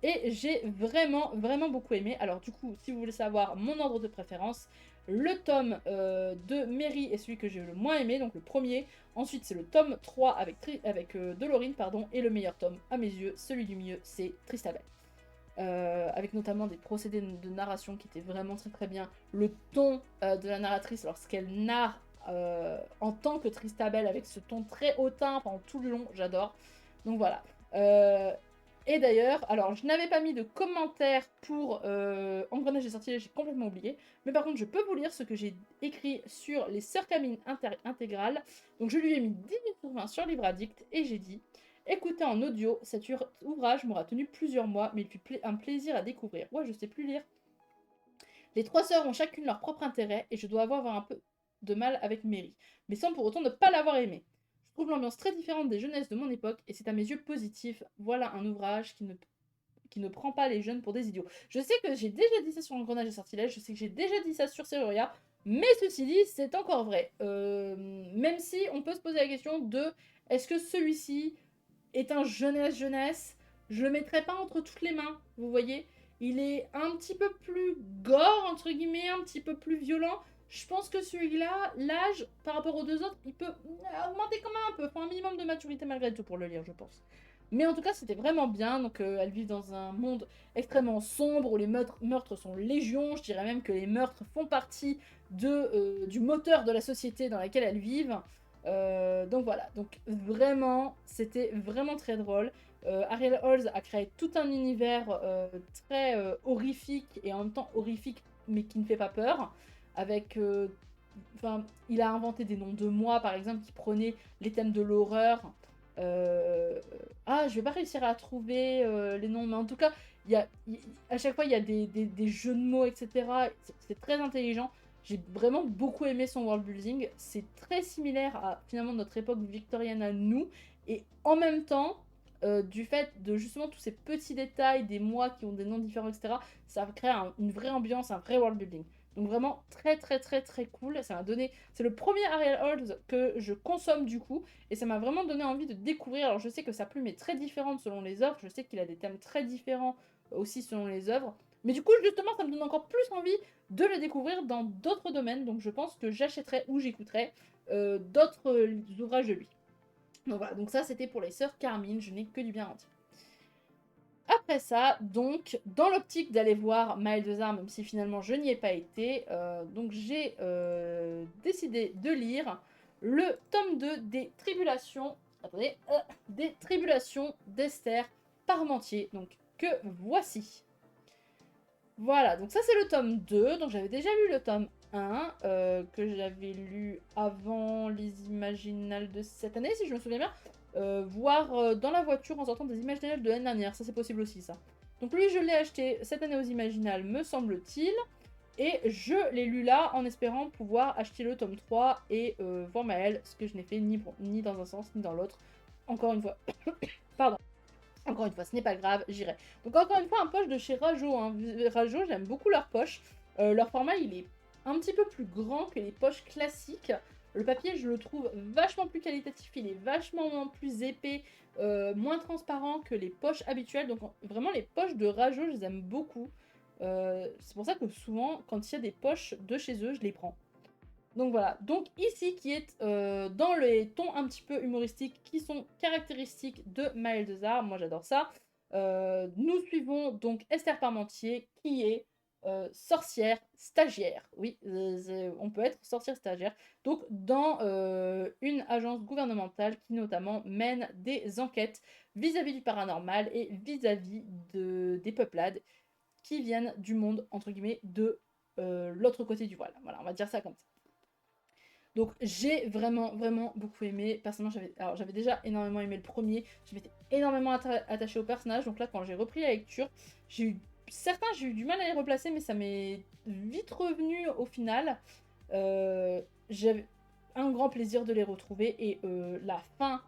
Et j'ai vraiment, vraiment beaucoup aimé. Alors du coup, si vous voulez savoir mon ordre de préférence, le tome de Mary est celui que j'ai le moins aimé, donc le premier. Ensuite, c'est le tome 3 avec Dolorine, pardon. Et le meilleur tome, à mes yeux, celui du milieu, c'est Tristabel. Avec notamment des procédés de narration qui étaient vraiment très très bien. Le ton de la narratrice lorsqu'elle narre en tant que Tristabel, avec ce ton très hautain pendant tout le long, j'adore. Donc voilà. Et d'ailleurs, alors je n'avais pas mis de commentaires pour Engrenage des Sortilèges, j'ai complètement oublié. Mais par contre, je peux vous lire ce que j'ai écrit sur les Sœurs Camille intégrales. Donc je lui ai mis 10 000 sur 20 sur Livre Addict et j'ai dit: écoutez en audio, cet ouvrage m'aura tenu plusieurs mois, mais il fut un plaisir à découvrir. Ouais, je sais plus lire. Les 3 sœurs ont chacune leur propre intérêt et je dois avoir un peu de mal avec Mary, mais sans pour autant ne pas l'avoir aimée. Je trouve l'ambiance très différente des jeunesses de mon époque et c'est à mes yeux positif. Voilà un ouvrage qui ne prend pas les jeunes pour des idiots. Je sais que j'ai déjà dit ça sur Engrenage et Sortilèges, je sais que j'ai déjà dit ça sur Seruria, mais ceci dit, c'est encore vrai. Même si on peut se poser la question de est-ce que celui-ci est un jeunesse, je le mettrai pas entre toutes les mains, vous voyez. Il est un petit peu plus gore, entre guillemets, un petit peu plus violent. Je pense que celui-là, l'âge, par rapport aux 2 autres, il peut augmenter quand même un peu. Il faut un minimum de maturité malgré tout pour le lire, je pense. Mais en tout cas, c'était vraiment bien. Donc, elles vivent dans un monde extrêmement sombre où les meurtres sont légion. Je dirais même que les meurtres font partie du moteur de la société dans laquelle elles vivent. Donc voilà, donc vraiment, c'était vraiment très drôle. Ariel Holz a créé tout un univers très horrifique et en même temps horrifique mais qui ne fait pas peur. Avec, enfin, il a inventé des noms de mois par exemple qui prenaient les thèmes de l'horreur. Je vais pas réussir à trouver les noms, mais en tout cas, à chaque fois il y a des jeux de mots, etc. C'est très intelligent. J'ai vraiment beaucoup aimé son world building. C'est très similaire à finalement notre époque victorienne à nous. Et en même temps, du fait de justement tous ces petits détails, des mois qui ont des noms différents, etc., ça crée une vraie ambiance, un vrai world building. Donc vraiment très très très très cool. Ça m'a donné. C'est le premier Ariel Holz que je consomme du coup. Et ça m'a vraiment donné envie de découvrir. Alors je sais que sa plume est très différente selon les œuvres. Je sais qu'il a des thèmes très différents aussi selon les œuvres. Mais du coup, justement, ça me donne encore plus envie de le découvrir dans d'autres domaines. Donc je pense que j'achèterai ou j'écouterai d'autres ouvrages de lui. Donc voilà, donc ça c'était pour les sœurs Carmine, je n'ai que du bien à en dire. après ça, donc, dans l'optique d'aller voir Maël de Zar, même si finalement je n'y ai pas été, donc j'ai décidé de lire le tome 2 des Tribulations, attendez, des Tribulations d'Esther Parmentier, donc que voici. Voilà, donc ça c'est le tome 2, donc j'avais déjà lu le tome 1, que j'avais lu avant les Imaginales de cette année, si je me souviens bien, voire dans la voiture en sortant des Imaginales de l'année dernière, ça c'est possible aussi ça. Donc lui je l'ai acheté cette année aux Imaginales, me semble-t-il, et je l'ai lu là en espérant pouvoir acheter le tome 3 et voir Maël, ce que je n'ai fait ni dans un sens ni dans l'autre, encore une fois. Pardon. Encore une fois, ce n'est pas grave, j'irai. Donc encore une fois, un poche de chez Rajo. Hein. Rajo, j'aime beaucoup leur poche. Leur format, il est un petit peu plus grand que les poches classiques. Le papier, je le trouve vachement plus qualitatif. Il est vachement plus épais, moins transparent que les poches habituelles. Donc vraiment, les poches de Rajo, je les aime beaucoup. C'est pour ça que souvent, quand il y a des poches de chez eux, je les prends. Donc voilà, donc ici qui est dans les tons un petit peu humoristiques qui sont caractéristiques de Maël de Zar, moi j'adore ça. Nous suivons donc Esther Parmentier qui est sorcière stagiaire. Oui, on peut être sorcière stagiaire. Donc dans une agence gouvernementale qui notamment mène des enquêtes vis-à-vis du paranormal et vis-à-vis des peuplades qui viennent du monde, entre guillemets, de l'autre côté du voile. Voilà, on va dire ça comme ça. Donc j'ai vraiment beaucoup aimé. Personnellement, j'avais déjà énormément aimé le premier. Je m'étais énormément attachée au personnage. Donc là, quand j'ai repris la lecture, j'ai eu du mal à les replacer, mais ça m'est vite revenu au final. J'avais un grand plaisir de les retrouver. Et la fin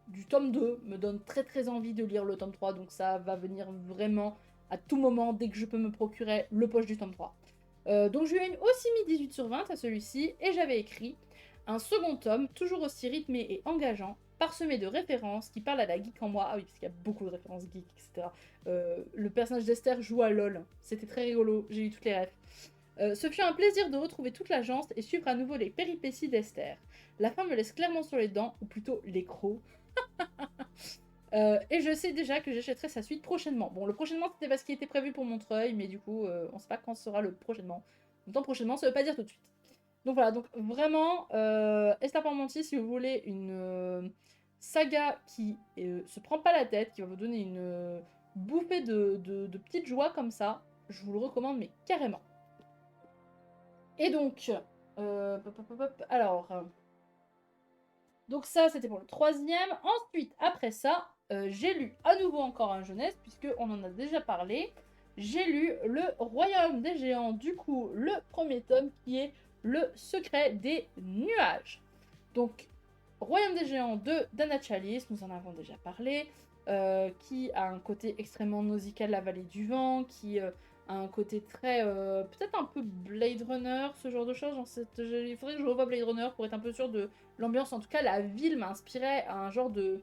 du tome 2 me donne très envie de lire le tome 3. Donc ça va venir vraiment à tout moment, dès que je peux me procurer le poche du tome 3. Donc je lui ai aussi mis 18 sur 20 à celui-ci. Et j'avais écrit un second tome, toujours aussi rythmé et engageant, parsemé de références qui parlent à la geek en moi. Ah oui, parce qu'il y a beaucoup de références geek, etc. Le personnage d'Esther joue à LoL. C'était très rigolo, j'ai eu toutes les rêves. Ce fut un plaisir de retrouver toute l'agence et suivre à nouveau les péripéties d'Esther. La fin me laisse clairement sur les dents, ou plutôt les crocs. Et je sais déjà que j'achèterai sa suite prochainement. Bon, le prochainement, c'était parce qu'il était prévu pour Montreuil, mais du coup, on sait pas quand sera le prochainement. En même temps, prochainement, ça veut pas dire tout de suite. Donc voilà, donc vraiment, Esther Parmentier, si vous voulez une saga qui se prend pas la tête, qui va vous donner une bouffée de petites joies comme ça, je vous le recommande, mais carrément. Et donc, alors, donc ça, c'était pour le troisième. Ensuite, après ça, j'ai lu à nouveau encore un jeunesse, puisqu'on en a déjà parlé. J'ai lu Le Royaume des Géants, du coup, le premier tome qui est Le Secret des Nuages. Donc, Royaume des Géants de Dana Chalice, nous en avons déjà parlé, qui a un côté extrêmement nausicaa, la vallée du vent, qui a un côté très, peut-être un peu Blade Runner, ce genre de choses. Il faudrait que je revoie Blade Runner pour être un peu sûr de l'ambiance. En tout cas, la ville m'a inspiré à un genre de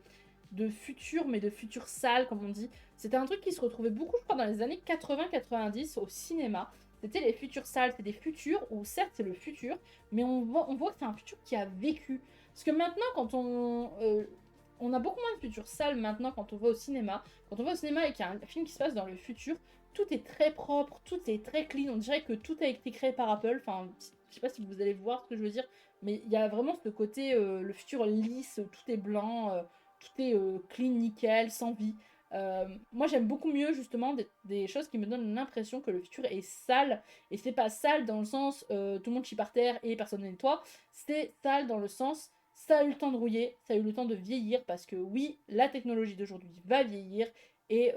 futur, mais de futur sale, comme on dit. C'était un truc qui se retrouvait beaucoup, je crois, dans les années 80-90 au cinéma. C'était les futurs salles, c'est des futurs où certes c'est le futur, mais on voit que c'est un futur qui a vécu. Parce que maintenant, quand on a beaucoup moins de futurs salles maintenant quand on va au cinéma. Quand on va au cinéma et qu'il y a un film qui se passe dans le futur, tout est très propre, tout est très clean. On dirait que tout a été créé par Apple. Enfin, je sais pas si vous allez voir ce que je veux dire, mais il y a vraiment ce côté, le futur lisse, tout est blanc, tout est clean, nickel, sans vie. Moi j'aime beaucoup mieux justement des choses qui me donnent l'impression que le futur est sale, et c'est pas sale dans le sens tout le monde chie par terre et personne ne nettoie, c'est sale dans le sens ça a eu le temps de rouiller, ça a eu le temps de vieillir, parce que oui, la technologie d'aujourd'hui va vieillir et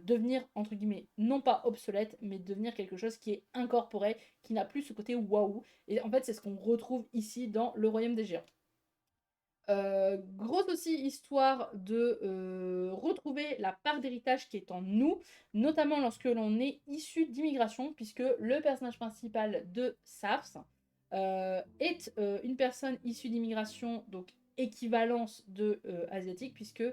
devenir entre guillemets non pas obsolète, mais devenir quelque chose qui est incorporé, qui n'a plus ce côté waouh. Et en fait c'est ce qu'on retrouve ici dans Le Royaume des Géants. Grosse aussi histoire de retrouver la part d'héritage qui est en nous, notamment lorsque l'on est issu d'immigration, puisque le personnage principal de Safs est une personne issue d'immigration, donc équivalence de asiatique, puisque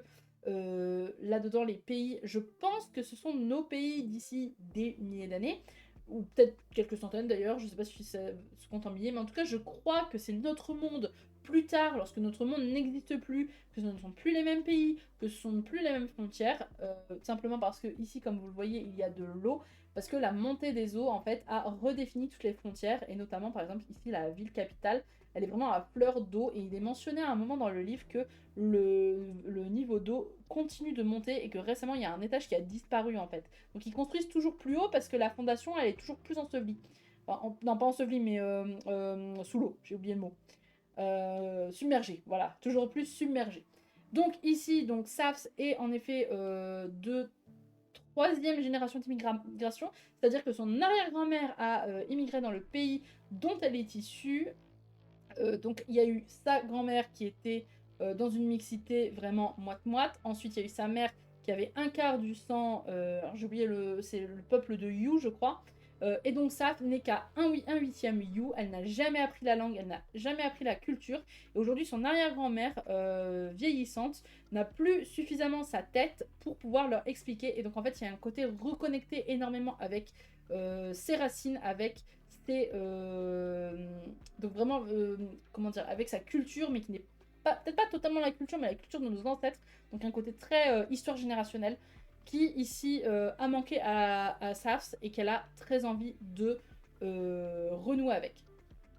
là-dedans les pays, je pense que ce sont nos pays d'ici des milliers d'années, ou peut-être quelques centaines d'ailleurs, je sais pas si ça se compte en milliers, mais en tout cas je crois que c'est notre monde plus tard, lorsque notre monde n'existe plus, que ce ne sont plus les mêmes pays, que ce ne sont plus les mêmes frontières, simplement parce que ici, comme vous le voyez, il y a de l'eau, parce que la montée des eaux, en fait, a redéfini toutes les frontières, et notamment, par exemple, ici, la ville capitale, elle est vraiment à fleur d'eau, et il est mentionné à un moment dans le livre que le niveau d'eau continue de monter, et que récemment, il y a un étage qui a disparu, en fait. Donc ils construisent toujours plus haut, parce que la fondation, elle est toujours plus ensevelie. Enfin, non, pas ensevelie, mais sous l'eau, j'ai oublié le mot. Submergée, voilà, toujours plus submergée. Donc ici, donc Safs est en effet de troisième génération d'immigration, c'est-à-dire que son arrière-grand-mère a immigré dans le pays dont elle est issue. Donc il y a eu sa grand-mère qui était dans une mixité vraiment moite-moite. Ensuite, il y a eu sa mère qui avait un quart du sang, j'ai oublié, c'est le peuple de Yu, je crois. Et donc Saf n'est qu'à un huitième Yu, elle n'a jamais appris la langue, elle n'a jamais appris la culture. Et aujourd'hui, son arrière-grand-mère, vieillissante, n'a plus suffisamment sa tête pour pouvoir leur expliquer. Et donc en fait, il y a un côté reconnecté énormément avec ses racines, avec ses... donc vraiment, comment dire, avec sa culture, mais qui n'est peut-être pas totalement la culture, mais la culture de nos ancêtres. Donc un côté très histoire générationnelle qui ici a manqué à Safs et qu'elle a très envie de renouer avec.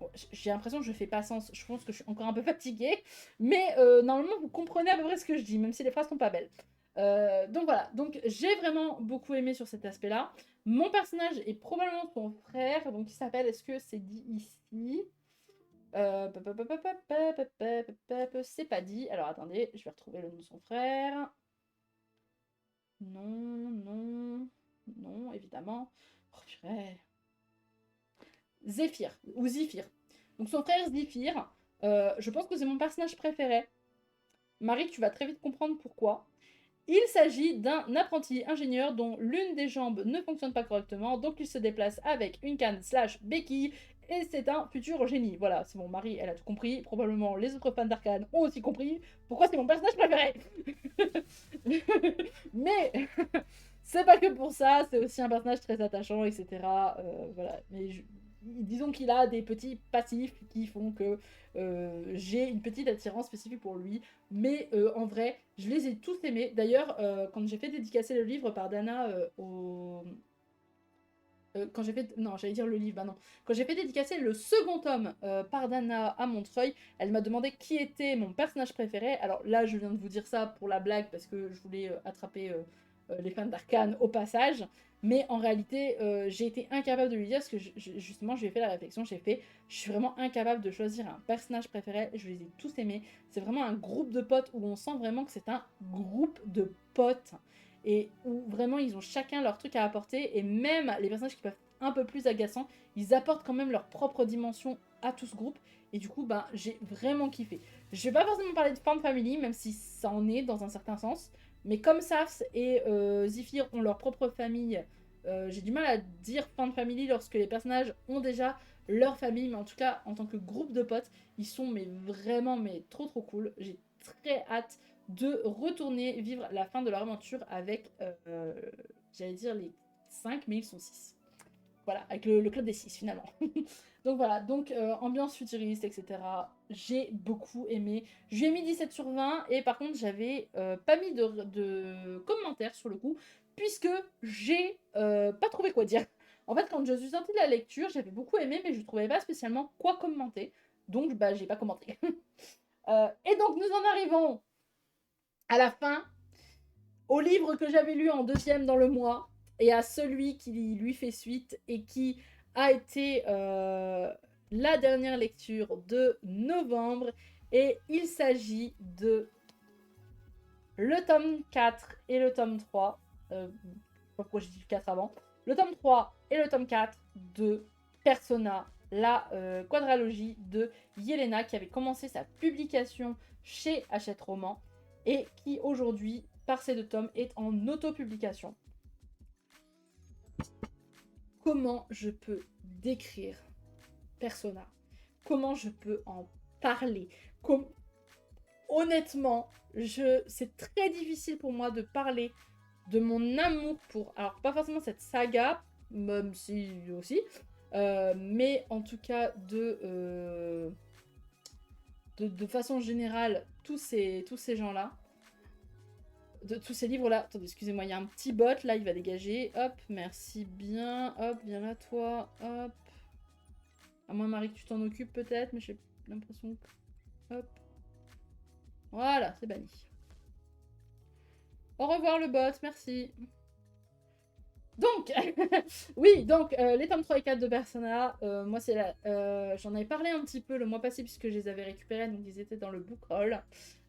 Bon, j'ai l'impression que je fais pas sens, je pense que je suis encore un peu fatiguée, mais normalement vous comprenez à peu près ce que je dis, même si les phrases sont pas belles. Donc voilà, donc j'ai vraiment beaucoup aimé sur cet aspect-là. Mon personnage est probablement son frère, donc il s'appelle, est-ce que c'est dit ici c'est pas dit. Alors attendez, je vais retrouver le nom de son frère. Non, non, non, évidemment. Oh, purée. Zéphyr, ou Zéphyr. Donc son frère Zéphyr, je pense que c'est mon personnage préféré. Marie, tu vas très vite comprendre pourquoi. Il s'agit d'un apprenti ingénieur dont l'une des jambes ne fonctionne pas correctement, donc il se déplace avec une canne slash béquille, et c'est un futur génie. Voilà, c'est bon, Marie, elle a tout compris. Probablement les autres fans d'Arcane ont aussi compris pourquoi c'est mon personnage préféré. Mais c'est pas que pour ça, c'est aussi un personnage très attachant, etc. Voilà, mais disons qu'il a des petits passifs qui font que j'ai une petite attirance spécifique pour lui. Mais en vrai, je les ai tous aimés. D'ailleurs, quand j'ai fait dédicacer le livre par Dana quand j'ai fait... Non, j'allais dire le livre, bah non. Quand j'ai fait dédicacer le second tome par Dana à Montreuil, elle m'a demandé qui était mon personnage préféré. Alors là, je viens de vous dire ça pour la blague, parce que je voulais attraper les fans d'Arcane au passage. Mais en réalité, j'ai été incapable de lui dire, parce que justement, je lui ai fait la réflexion, je suis vraiment incapable de choisir un personnage préféré, je les ai tous aimés. C'est vraiment un groupe de potes où on sent vraiment que c'est un groupe de potes et où vraiment ils ont chacun leur truc à apporter, et même les personnages qui peuvent être un peu plus agaçants, ils apportent quand même leur propre dimension à tout ce groupe, et du coup, bah, j'ai vraiment kiffé. Je vais pas forcément parler de fan family, même si ça en est dans un certain sens, mais comme Safs et Zephyr ont leur propre famille, j'ai du mal à dire fan family lorsque les personnages ont déjà leur famille, mais en tout cas, en tant que groupe de potes, ils sont mais vraiment mais trop trop cool. J'ai très hâte de retourner vivre la fin de leur aventure avec, j'allais dire les 5, mais ils sont 6. Voilà, avec le club des 6 finalement. Donc voilà, donc ambiance futuriste, etc. J'ai beaucoup aimé. Je lui ai mis 17 sur 20, et par contre j'avais pas mis de commentaires sur le coup, puisque j'ai pas trouvé quoi dire. En fait, quand je suis sortie de la lecture, j'avais beaucoup aimé, mais je trouvais pas spécialement quoi commenter. Donc bah j'ai pas commenté. Et donc nous en arrivons à la fin, au livre que j'avais lu en deuxième dans le mois, et à celui qui lui fait suite, et qui a été la dernière lecture de novembre, et il s'agit de le tome 4 et le tome 3, pourquoi j'ai dit le 4 avant, le tome 3 et le tome 4 de Persona, la quadralogie de Yelena, qui avait commencé sa publication chez Hachette Roman, et qui aujourd'hui, par ces deux tomes, est en autopublication. Comment je peux décrire Persona? Comment je peux en parler? Honnêtement, c'est très difficile pour moi de parler de mon amour pour... Alors, pas forcément cette saga, même si aussi, mais en tout cas de... de façon générale tous ces gens-là, de tous ces livres-là. Attendez, excusez-moi, il y a un petit bot, là, il va dégager. Hop, merci bien. Hop, viens là, toi. Hop. À moins, Marie, que tu t'en occupes peut-être, mais j'ai l'impression que... Hop. Voilà, c'est banni. Au revoir le bot, merci. Donc, oui, donc les tomes 3 et 4 de Persona, moi c'est là, j'en avais parlé un petit peu le mois passé puisque je les avais récupérés, donc ils étaient dans le book haul.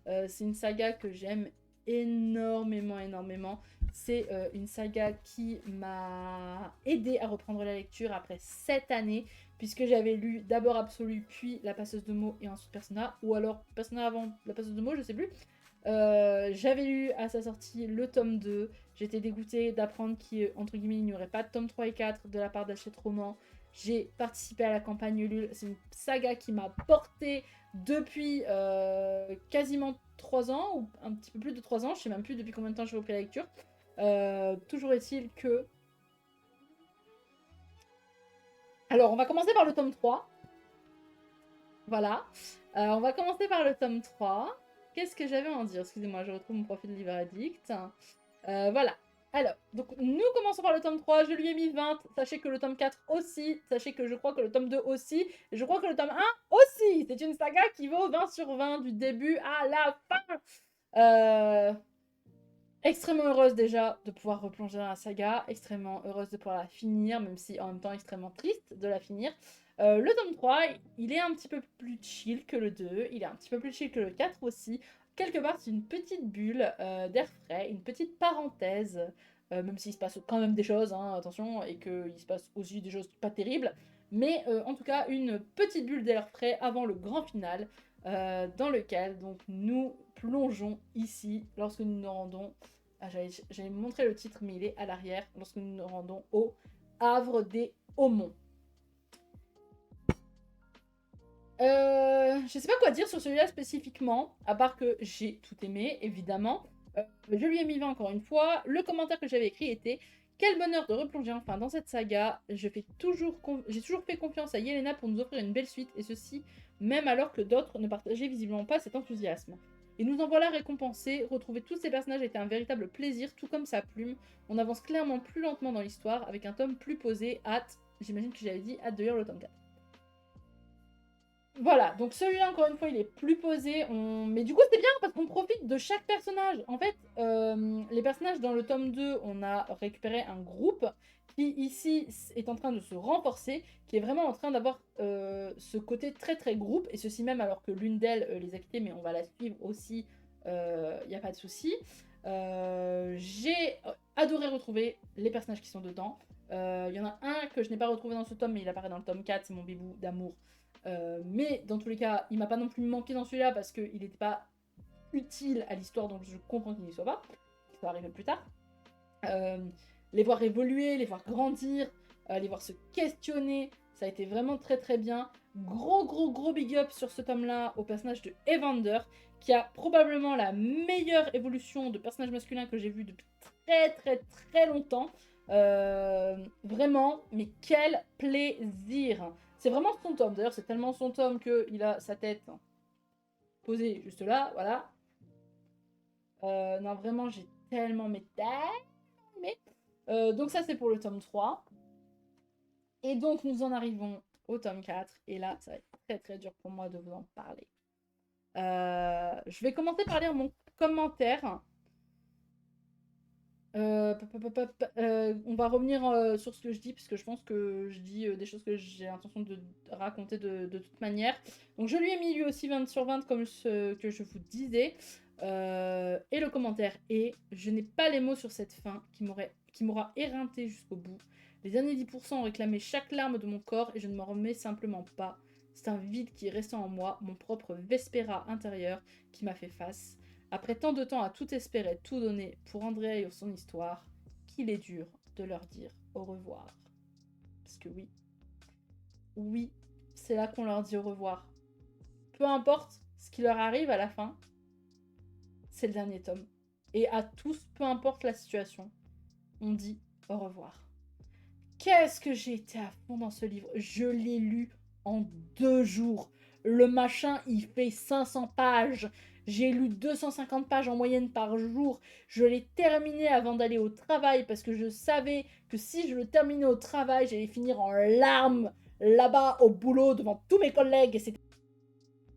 C'est une saga que j'aime énormément. C'est une saga qui m'a aidé à reprendre la lecture après 7 années, puisque j'avais lu d'abord Absolu, puis La Passeuse de mots et ensuite Persona, ou alors Persona avant La Passeuse de mots, je sais plus. J'avais lu à sa sortie le tome 2. J'étais dégoûtée d'apprendre qu'entre guillemets il n'y aurait pas de tome 3 et 4 de la part d'Hachette Roman. J'ai participé à la campagne Ulule. C'est une saga qui m'a portée depuis quasiment 3 ans, ou un petit peu plus de 3 ans. Je sais même plus depuis combien de temps j'ai repris la lecture. Toujours est-il que... Alors, on va commencer par le tome 3. Voilà. On va commencer par le tome 3. Qu'est-ce que j'avais à en dire? Excusez-moi, je retrouve mon profil de livre addict. Voilà. Alors, donc nous commençons par le tome 3, je lui ai mis 20, sachez que le tome 4 aussi, sachez que je crois que le tome 2 aussi, et je crois que le tome 1 aussi. C'est une saga qui vaut 20 sur 20 du début à la fin. Extrêmement heureuse déjà de pouvoir replonger dans la saga, extrêmement heureuse de pouvoir la finir, même si en même temps extrêmement triste de la finir. Le tome 3, il est un petit peu plus chill que le 2, il est un petit peu plus chill que le 4 aussi. Quelque part, c'est une petite bulle d'air frais, une petite parenthèse, même s'il se passe quand même des choses, hein, attention, et qu'il se passe aussi des choses pas terribles. Mais en tout cas, une petite bulle d'air frais avant le grand final, dans lequel donc nous plongeons ici lorsque nous nous rendons... Ah, j'allais montrer le titre, mais il est à l'arrière, lorsque nous nous rendons au Havre des Aumont. Je sais pas quoi dire sur celui-là spécifiquement, à part que j'ai tout aimé, évidemment. Je lui ai mis 20 encore une fois. Le commentaire que j'avais écrit était: quel bonheur de replonger enfin dans cette saga. J'ai toujours fait confiance à Yelena pour nous offrir une belle suite, et ceci même alors que d'autres ne partageaient visiblement pas cet enthousiasme. Et nous en voilà récompensés. Retrouver tous ces personnages a été un véritable plaisir, tout comme sa plume. On avance clairement plus lentement dans l'histoire, avec un tome plus posé. Hâte, j'imagine que j'avais dit hâte de lire le tome 4. Voilà, donc celui-là, encore une fois, il est plus posé. Mais du coup, c'est bien parce qu'on profite de chaque personnage. En fait, les personnages dans le tome 2, on a récupéré un groupe qui, ici, est en train de se renforcer, qui est vraiment en train d'avoir ce côté très très groupe, et ceci même alors que l'une d'elles les a quittés, mais on va la suivre aussi, il n'y a pas de souci. J'ai adoré retrouver les personnages qui sont dedans. Il y en a un que je n'ai pas retrouvé dans ce tome, mais il apparaît dans le tome 4, c'est mon bébou d'amour. Mais dans tous les cas, il m'a pas non plus manqué dans celui-là parce qu'il n'était pas utile à l'histoire, donc je comprends qu'il n'y soit pas. Ça va arriver plus tard. Les voir évoluer, les voir grandir, les voir se questionner, ça a été vraiment très très bien. Gros big up sur ce tome-là au personnage de Evander, qui a probablement la meilleure évolution de personnage masculin que j'ai vu depuis très longtemps. Vraiment, mais quel plaisir! C'est vraiment son tome. D'ailleurs, c'est tellement son tome qu'il a sa tête posée juste là, voilà. Non, vraiment, j'ai tellement aimé. Donc ça, c'est pour le tome 3. Et donc, nous en arrivons au tome 4. Et là, ça va être très dur pour moi de vous en parler. Je vais commencer par lire mon commentaire. On va revenir sur ce que je dis, parce que je pense que je dis des choses que j'ai l'intention de raconter de toute manière. Donc je lui ai mis lui aussi 20 sur 20 comme ce que je vous disais. Et le commentaire est: je n'ai pas les mots sur cette fin qui m'aura éreinté jusqu'au bout. Les derniers 10% ont réclamé chaque larme de mon corps et je ne m'en remets simplement pas. C'est un vide qui est resté en moi, mon propre Vespera intérieur qui m'a fait face. Après tant de temps à tout espérer, tout donner pour Andrea et son histoire, qu'il est dur de leur dire au revoir. Parce que oui, c'est là qu'on leur dit au revoir. Peu importe ce qui leur arrive à la fin, c'est le dernier tome. Et à tous, peu importe la situation, on dit au revoir. Qu'est-ce que j'ai été à fond dans ce livre. Je l'ai lu en 2 jours. Le machin, il fait 500 pages. J'ai lu 250 pages en moyenne par jour. Je l'ai terminé avant d'aller au travail parce que je savais que si je le terminais au travail, j'allais finir en larmes là-bas au boulot devant tous mes collègues.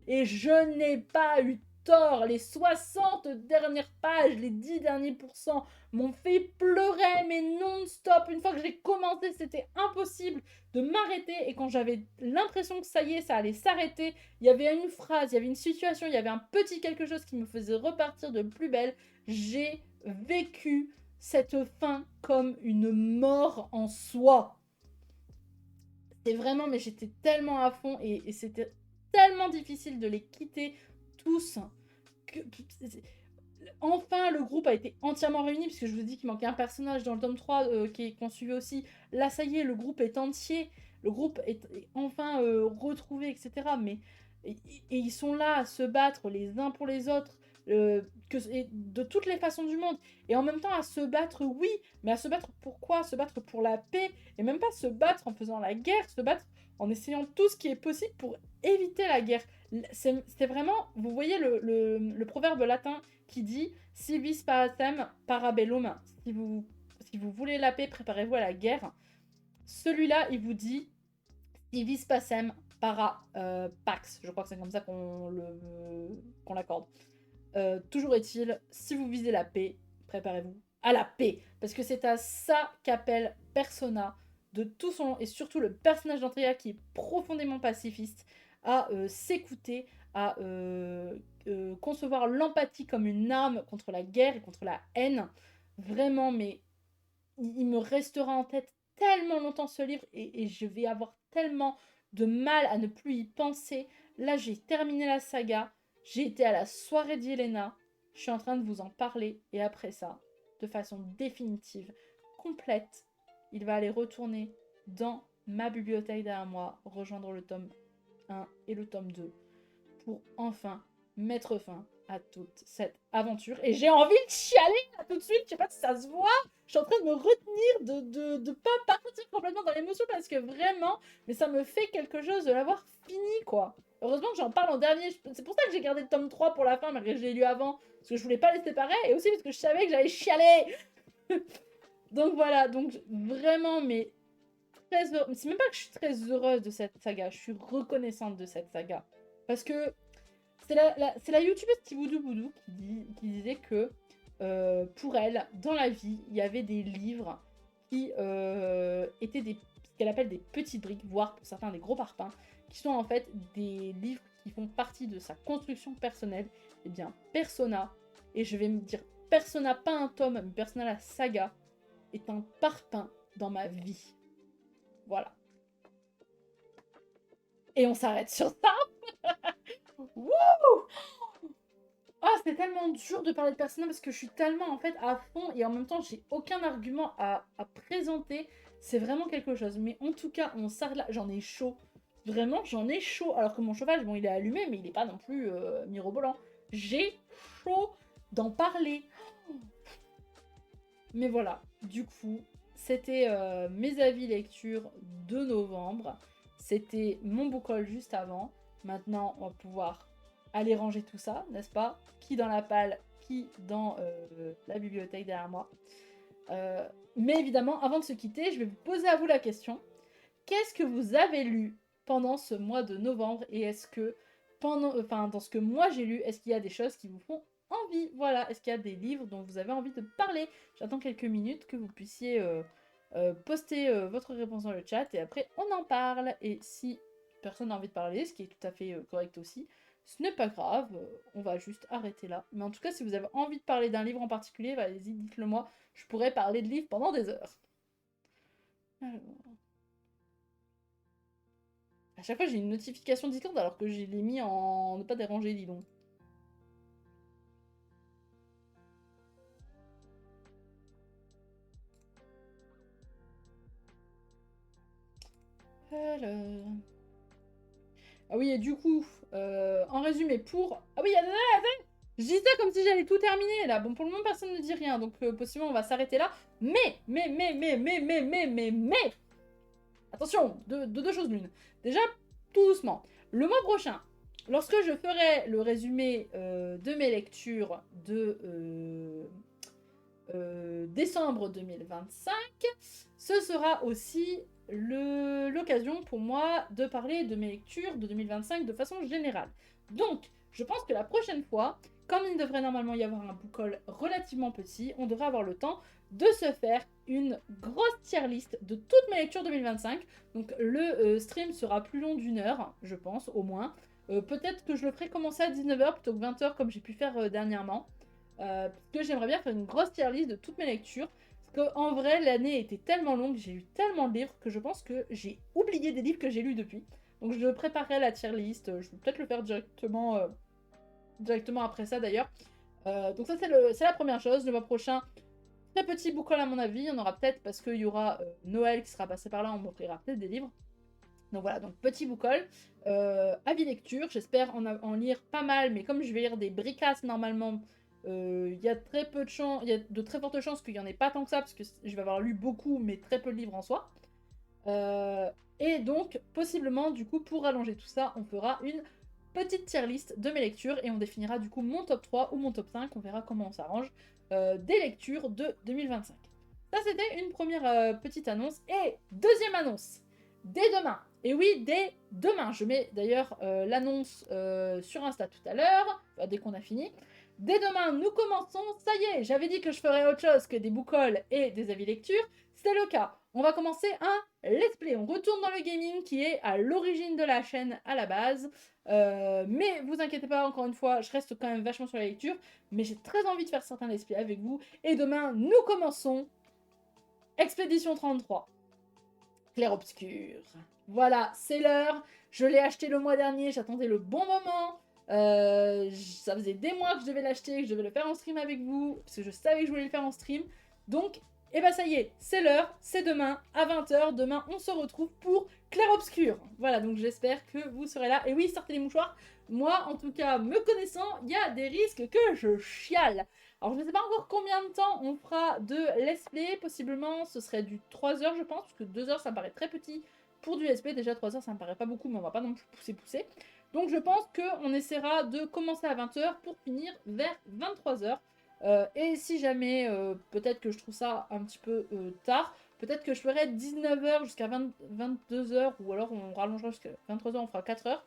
Et je n'ai pas eu tort. Les 60 dernières pages, les 10 derniers pourcents m'ont fait pleurer, mais non-stop. Une fois que j'ai commencé, c'était impossible de m'arrêter. Et quand j'avais l'impression que ça y est, ça allait s'arrêter, il y avait une phrase, il y avait une situation, il y avait un petit quelque chose qui me faisait repartir de plus belle. J'ai vécu cette fin comme une mort en soi. C'est vraiment, mais j'étais tellement à fond et c'était tellement difficile de les quitter tous que enfin le groupe a été entièrement réuni puisque je vous dis qu'il manquait un personnage dans le tome 3 qu'on suivait aussi. Là ça y est, le groupe est entier, le groupe est enfin retrouvé, etc. Mais et ils sont là à se battre les uns pour les autres de toutes les façons du monde et en même temps à se battre, oui, mais à se battre pourquoi? Se battre pour la paix et même pas se battre en faisant la guerre, se battre en essayant tout ce qui est possible pour éviter la guerre. C'est vraiment, vous voyez le proverbe latin qui dit si vis pacem para bellum, si vous voulez la paix, préparez-vous à la guerre. Celui-là, il vous dit si vis pacem para pax. Je crois que c'est comme ça qu'on l'accorde. Toujours est-il, si vous visez la paix, préparez-vous à la paix. Parce que c'est à ça qu'appelle Persona de tout son long, et surtout le personnage d'Andrea qui est profondément pacifiste, à s'écouter, à concevoir l'empathie comme une arme contre la guerre et contre la haine. Vraiment, mais il me restera en tête tellement longtemps ce livre et je vais avoir tellement de mal à ne plus y penser. Là, j'ai terminé la saga. J'ai été à la soirée d'Yelena. Je suis en train de vous en parler. Et après ça, de façon définitive, complète, il va aller retourner dans ma bibliothèque derrière moi, rejoindre le tome 1 et le tome 2 pour enfin mettre fin à toute cette aventure. Et j'ai envie de chialer là tout de suite. Je sais pas si ça se voit. Je suis en train de me retenir de pas partir complètement dans l'émotion parce que vraiment, mais ça me fait quelque chose de l'avoir fini, quoi. Heureusement que j'en parle en dernier. C'est pour ça que j'ai gardé le tome 3 pour la fin, malgré que je l'ai lu avant. Parce que je voulais pas les séparer. Et aussi parce que je savais que j'allais chialer. Donc voilà. Donc vraiment, mais très heureuse. C'est même pas que je suis très heureuse de cette saga. Je suis reconnaissante de cette saga. Parce que c'est la youtubeuse Tiboudou Boudou qui disait que pour elle, dans la vie, il y avait des livres qui étaient ce qu'elle appelle des petites briques, voire pour certains des gros parpaings, qui sont en fait des livres qui font partie de sa construction personnelle. Et bien, Persona, et je vais me dire Persona, pas un tome, mais Persona la saga, est un parpaing dans ma vie. Voilà. Et on s'arrête sur ça. Wouh! Ah, c'est tellement dur de parler de Persona parce que je suis tellement en fait à fond et en même temps j'ai aucun argument à présenter. C'est vraiment quelque chose. Mais en tout cas, on s'arrête là. J'en ai chaud. Vraiment, j'en ai chaud. Alors que mon chauffage, bon, il est allumé, mais il n'est pas non plus mirobolant. J'ai chaud d'en parler. Mais voilà, du coup, c'était mes avis lecture de novembre. C'était mon book haul juste avant. Maintenant, on va pouvoir aller ranger tout ça, n'est-ce pas? Qui dans la palle, qui dans la bibliothèque derrière moi. Mais évidemment, avant de se quitter, je vais vous poser à vous la question. Qu'est-ce que vous avez lu pendant ce mois de novembre? Et est-ce que, dans ce que moi j'ai lu, est-ce qu'il y a des choses qui vous font envie? Voilà, est-ce qu'il y a des livres dont vous avez envie de parler? J'attends quelques minutes que vous puissiez poster votre réponse dans le chat et après on en parle. Et si personne n'a envie de parler, ce qui est tout à fait correct aussi, ce n'est pas grave, on va juste arrêter là. Mais en tout cas, si vous avez envie de parler d'un livre en particulier, bah, allez-y, dites-le moi. Je pourrais parler de livres pendant des heures. Alors... À chaque fois, j'ai une notification Discord alors que je l'ai mis en ne pas déranger, dis donc. Alors... Ah oui, et du coup, en résumé, pour... Ah oui, je dis ça comme si j'allais tout terminer, là. Bon, pour le moment, personne ne dit rien, donc possiblement, on va s'arrêter là. Mais... Attention, deux choses l'une. Déjà, tout doucement. Le mois prochain, lorsque je ferai le résumé de mes lectures de décembre 2025, ce sera aussi l'occasion pour moi de parler de mes lectures de 2025 de façon générale. Donc, je pense que la prochaine fois, comme il devrait normalement y avoir un book haul relativement petit, on devrait avoir le temps de se faire une grosse tier list de toutes mes lectures 2025. Donc le stream sera plus long d'1 heure, je pense, au moins. Peut-être que je le ferai commencer à 19h plutôt que 20h comme j'ai pu faire dernièrement. Parce que j'aimerais bien faire une grosse tier list de toutes mes lectures. Parce qu'en vrai, l'année était tellement longue, j'ai lu tellement de livres que je pense que j'ai oublié des livres que j'ai lus depuis. Donc je préparerai la tier list, je vais peut-être le faire directement après ça d'ailleurs. Donc ça c'est la première chose. Le mois prochain, très petit book haul à mon avis, il y en aura peut-être parce qu'il y aura Noël qui sera passé par là, on m'offrira peut-être des livres. Donc voilà, donc petit book haul, avis lecture, j'espère en lire pas mal, mais comme je vais lire des bricasses normalement, il y a très peu de chances, il y a de très fortes chances qu'il n'y en ait pas tant que ça, parce que je vais avoir lu beaucoup, mais très peu de livres en soi. Et donc, possiblement, du coup, pour allonger tout ça, on fera une petite tier list de mes lectures, et on définira du coup mon top 3 ou mon top 5, on verra comment on s'arrange, des lectures de 2025. Ça, c'était une première petite annonce. Et deuxième annonce, dès demain. Et oui, dès demain. Je mets d'ailleurs l'annonce sur Insta tout à l'heure, dès qu'on a fini. Dès demain, nous commençons. Ça y est, j'avais dit que je ferais autre chose que des book hauls et des avis lecture. C'est le cas. On va commencer un let's play. On retourne dans le gaming qui est à l'origine de la chaîne à la base. Mais vous inquiétez pas, encore une fois, je reste quand même vachement sur la lecture. Mais j'ai très envie de faire certains let's play avec vous. Et demain, nous commençons Expédition 33. Clair-obscur. Voilà, c'est l'heure. Je l'ai acheté le mois dernier, j'attendais le bon moment. Ça faisait des mois que je devais l'acheter, que je devais le faire en stream avec vous, parce que je savais que je voulais le faire en stream. Donc, et bah ça y est, c'est l'heure, c'est demain à 20h. Demain, on se retrouve pour Clair-obscur. Voilà, donc j'espère que vous serez là. Et oui, sortez les mouchoirs. Moi, en tout cas, me connaissant, il y a des risques que je chiale. Alors, je ne sais pas encore combien de temps on fera de let's play. Possiblement, ce serait du 3 heures, je pense, parce que 2 heures, ça me paraît très petit pour du let's play. Déjà, 3 heures, ça me paraît pas beaucoup, mais on va pas non plus pousser. Donc, je pense qu'on essaiera de commencer à 20h pour finir vers 23h. Et si jamais, peut-être que je trouve ça un petit peu tard, peut-être que je ferai 19h jusqu'à 22h, ou alors on rallongera jusqu'à 23h, on fera 4h.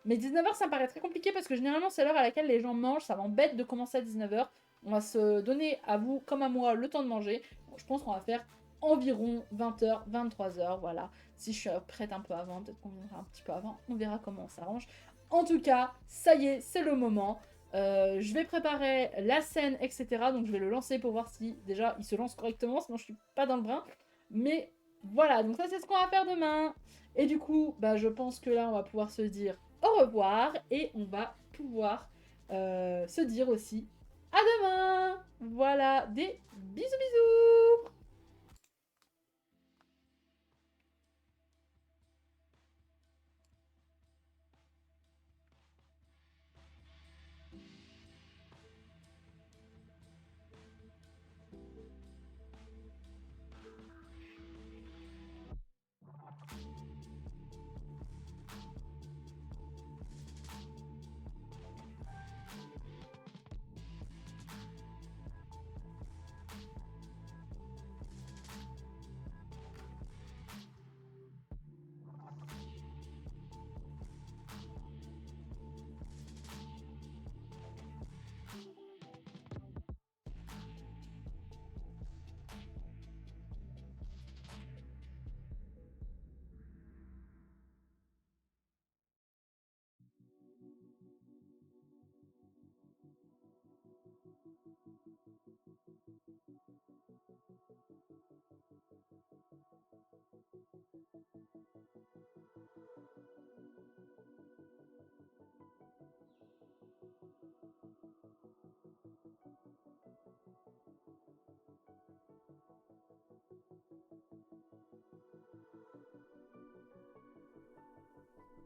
Mais 19h, ça me paraît très compliqué parce que généralement, c'est l'heure à laquelle les gens mangent. Ça m'embête de commencer à 19h. On va se donner à vous comme à moi le temps de manger. Bon, je pense qu'on va faire environ 20h, 23h, voilà. Si je suis prête un peu avant, peut-être qu'on viendra un petit peu avant. On verra comment on s'arrange. En tout cas, ça y est, c'est le moment. Je vais préparer la scène, etc. Donc je vais le lancer pour voir si déjà il se lance correctement, sinon je suis pas dans le brin. Mais voilà, donc ça c'est ce qu'on va faire demain. Et du coup, bah, je pense que là on va pouvoir se dire au revoir et on va pouvoir se dire aussi à demain. Voilà, des bisous bisous.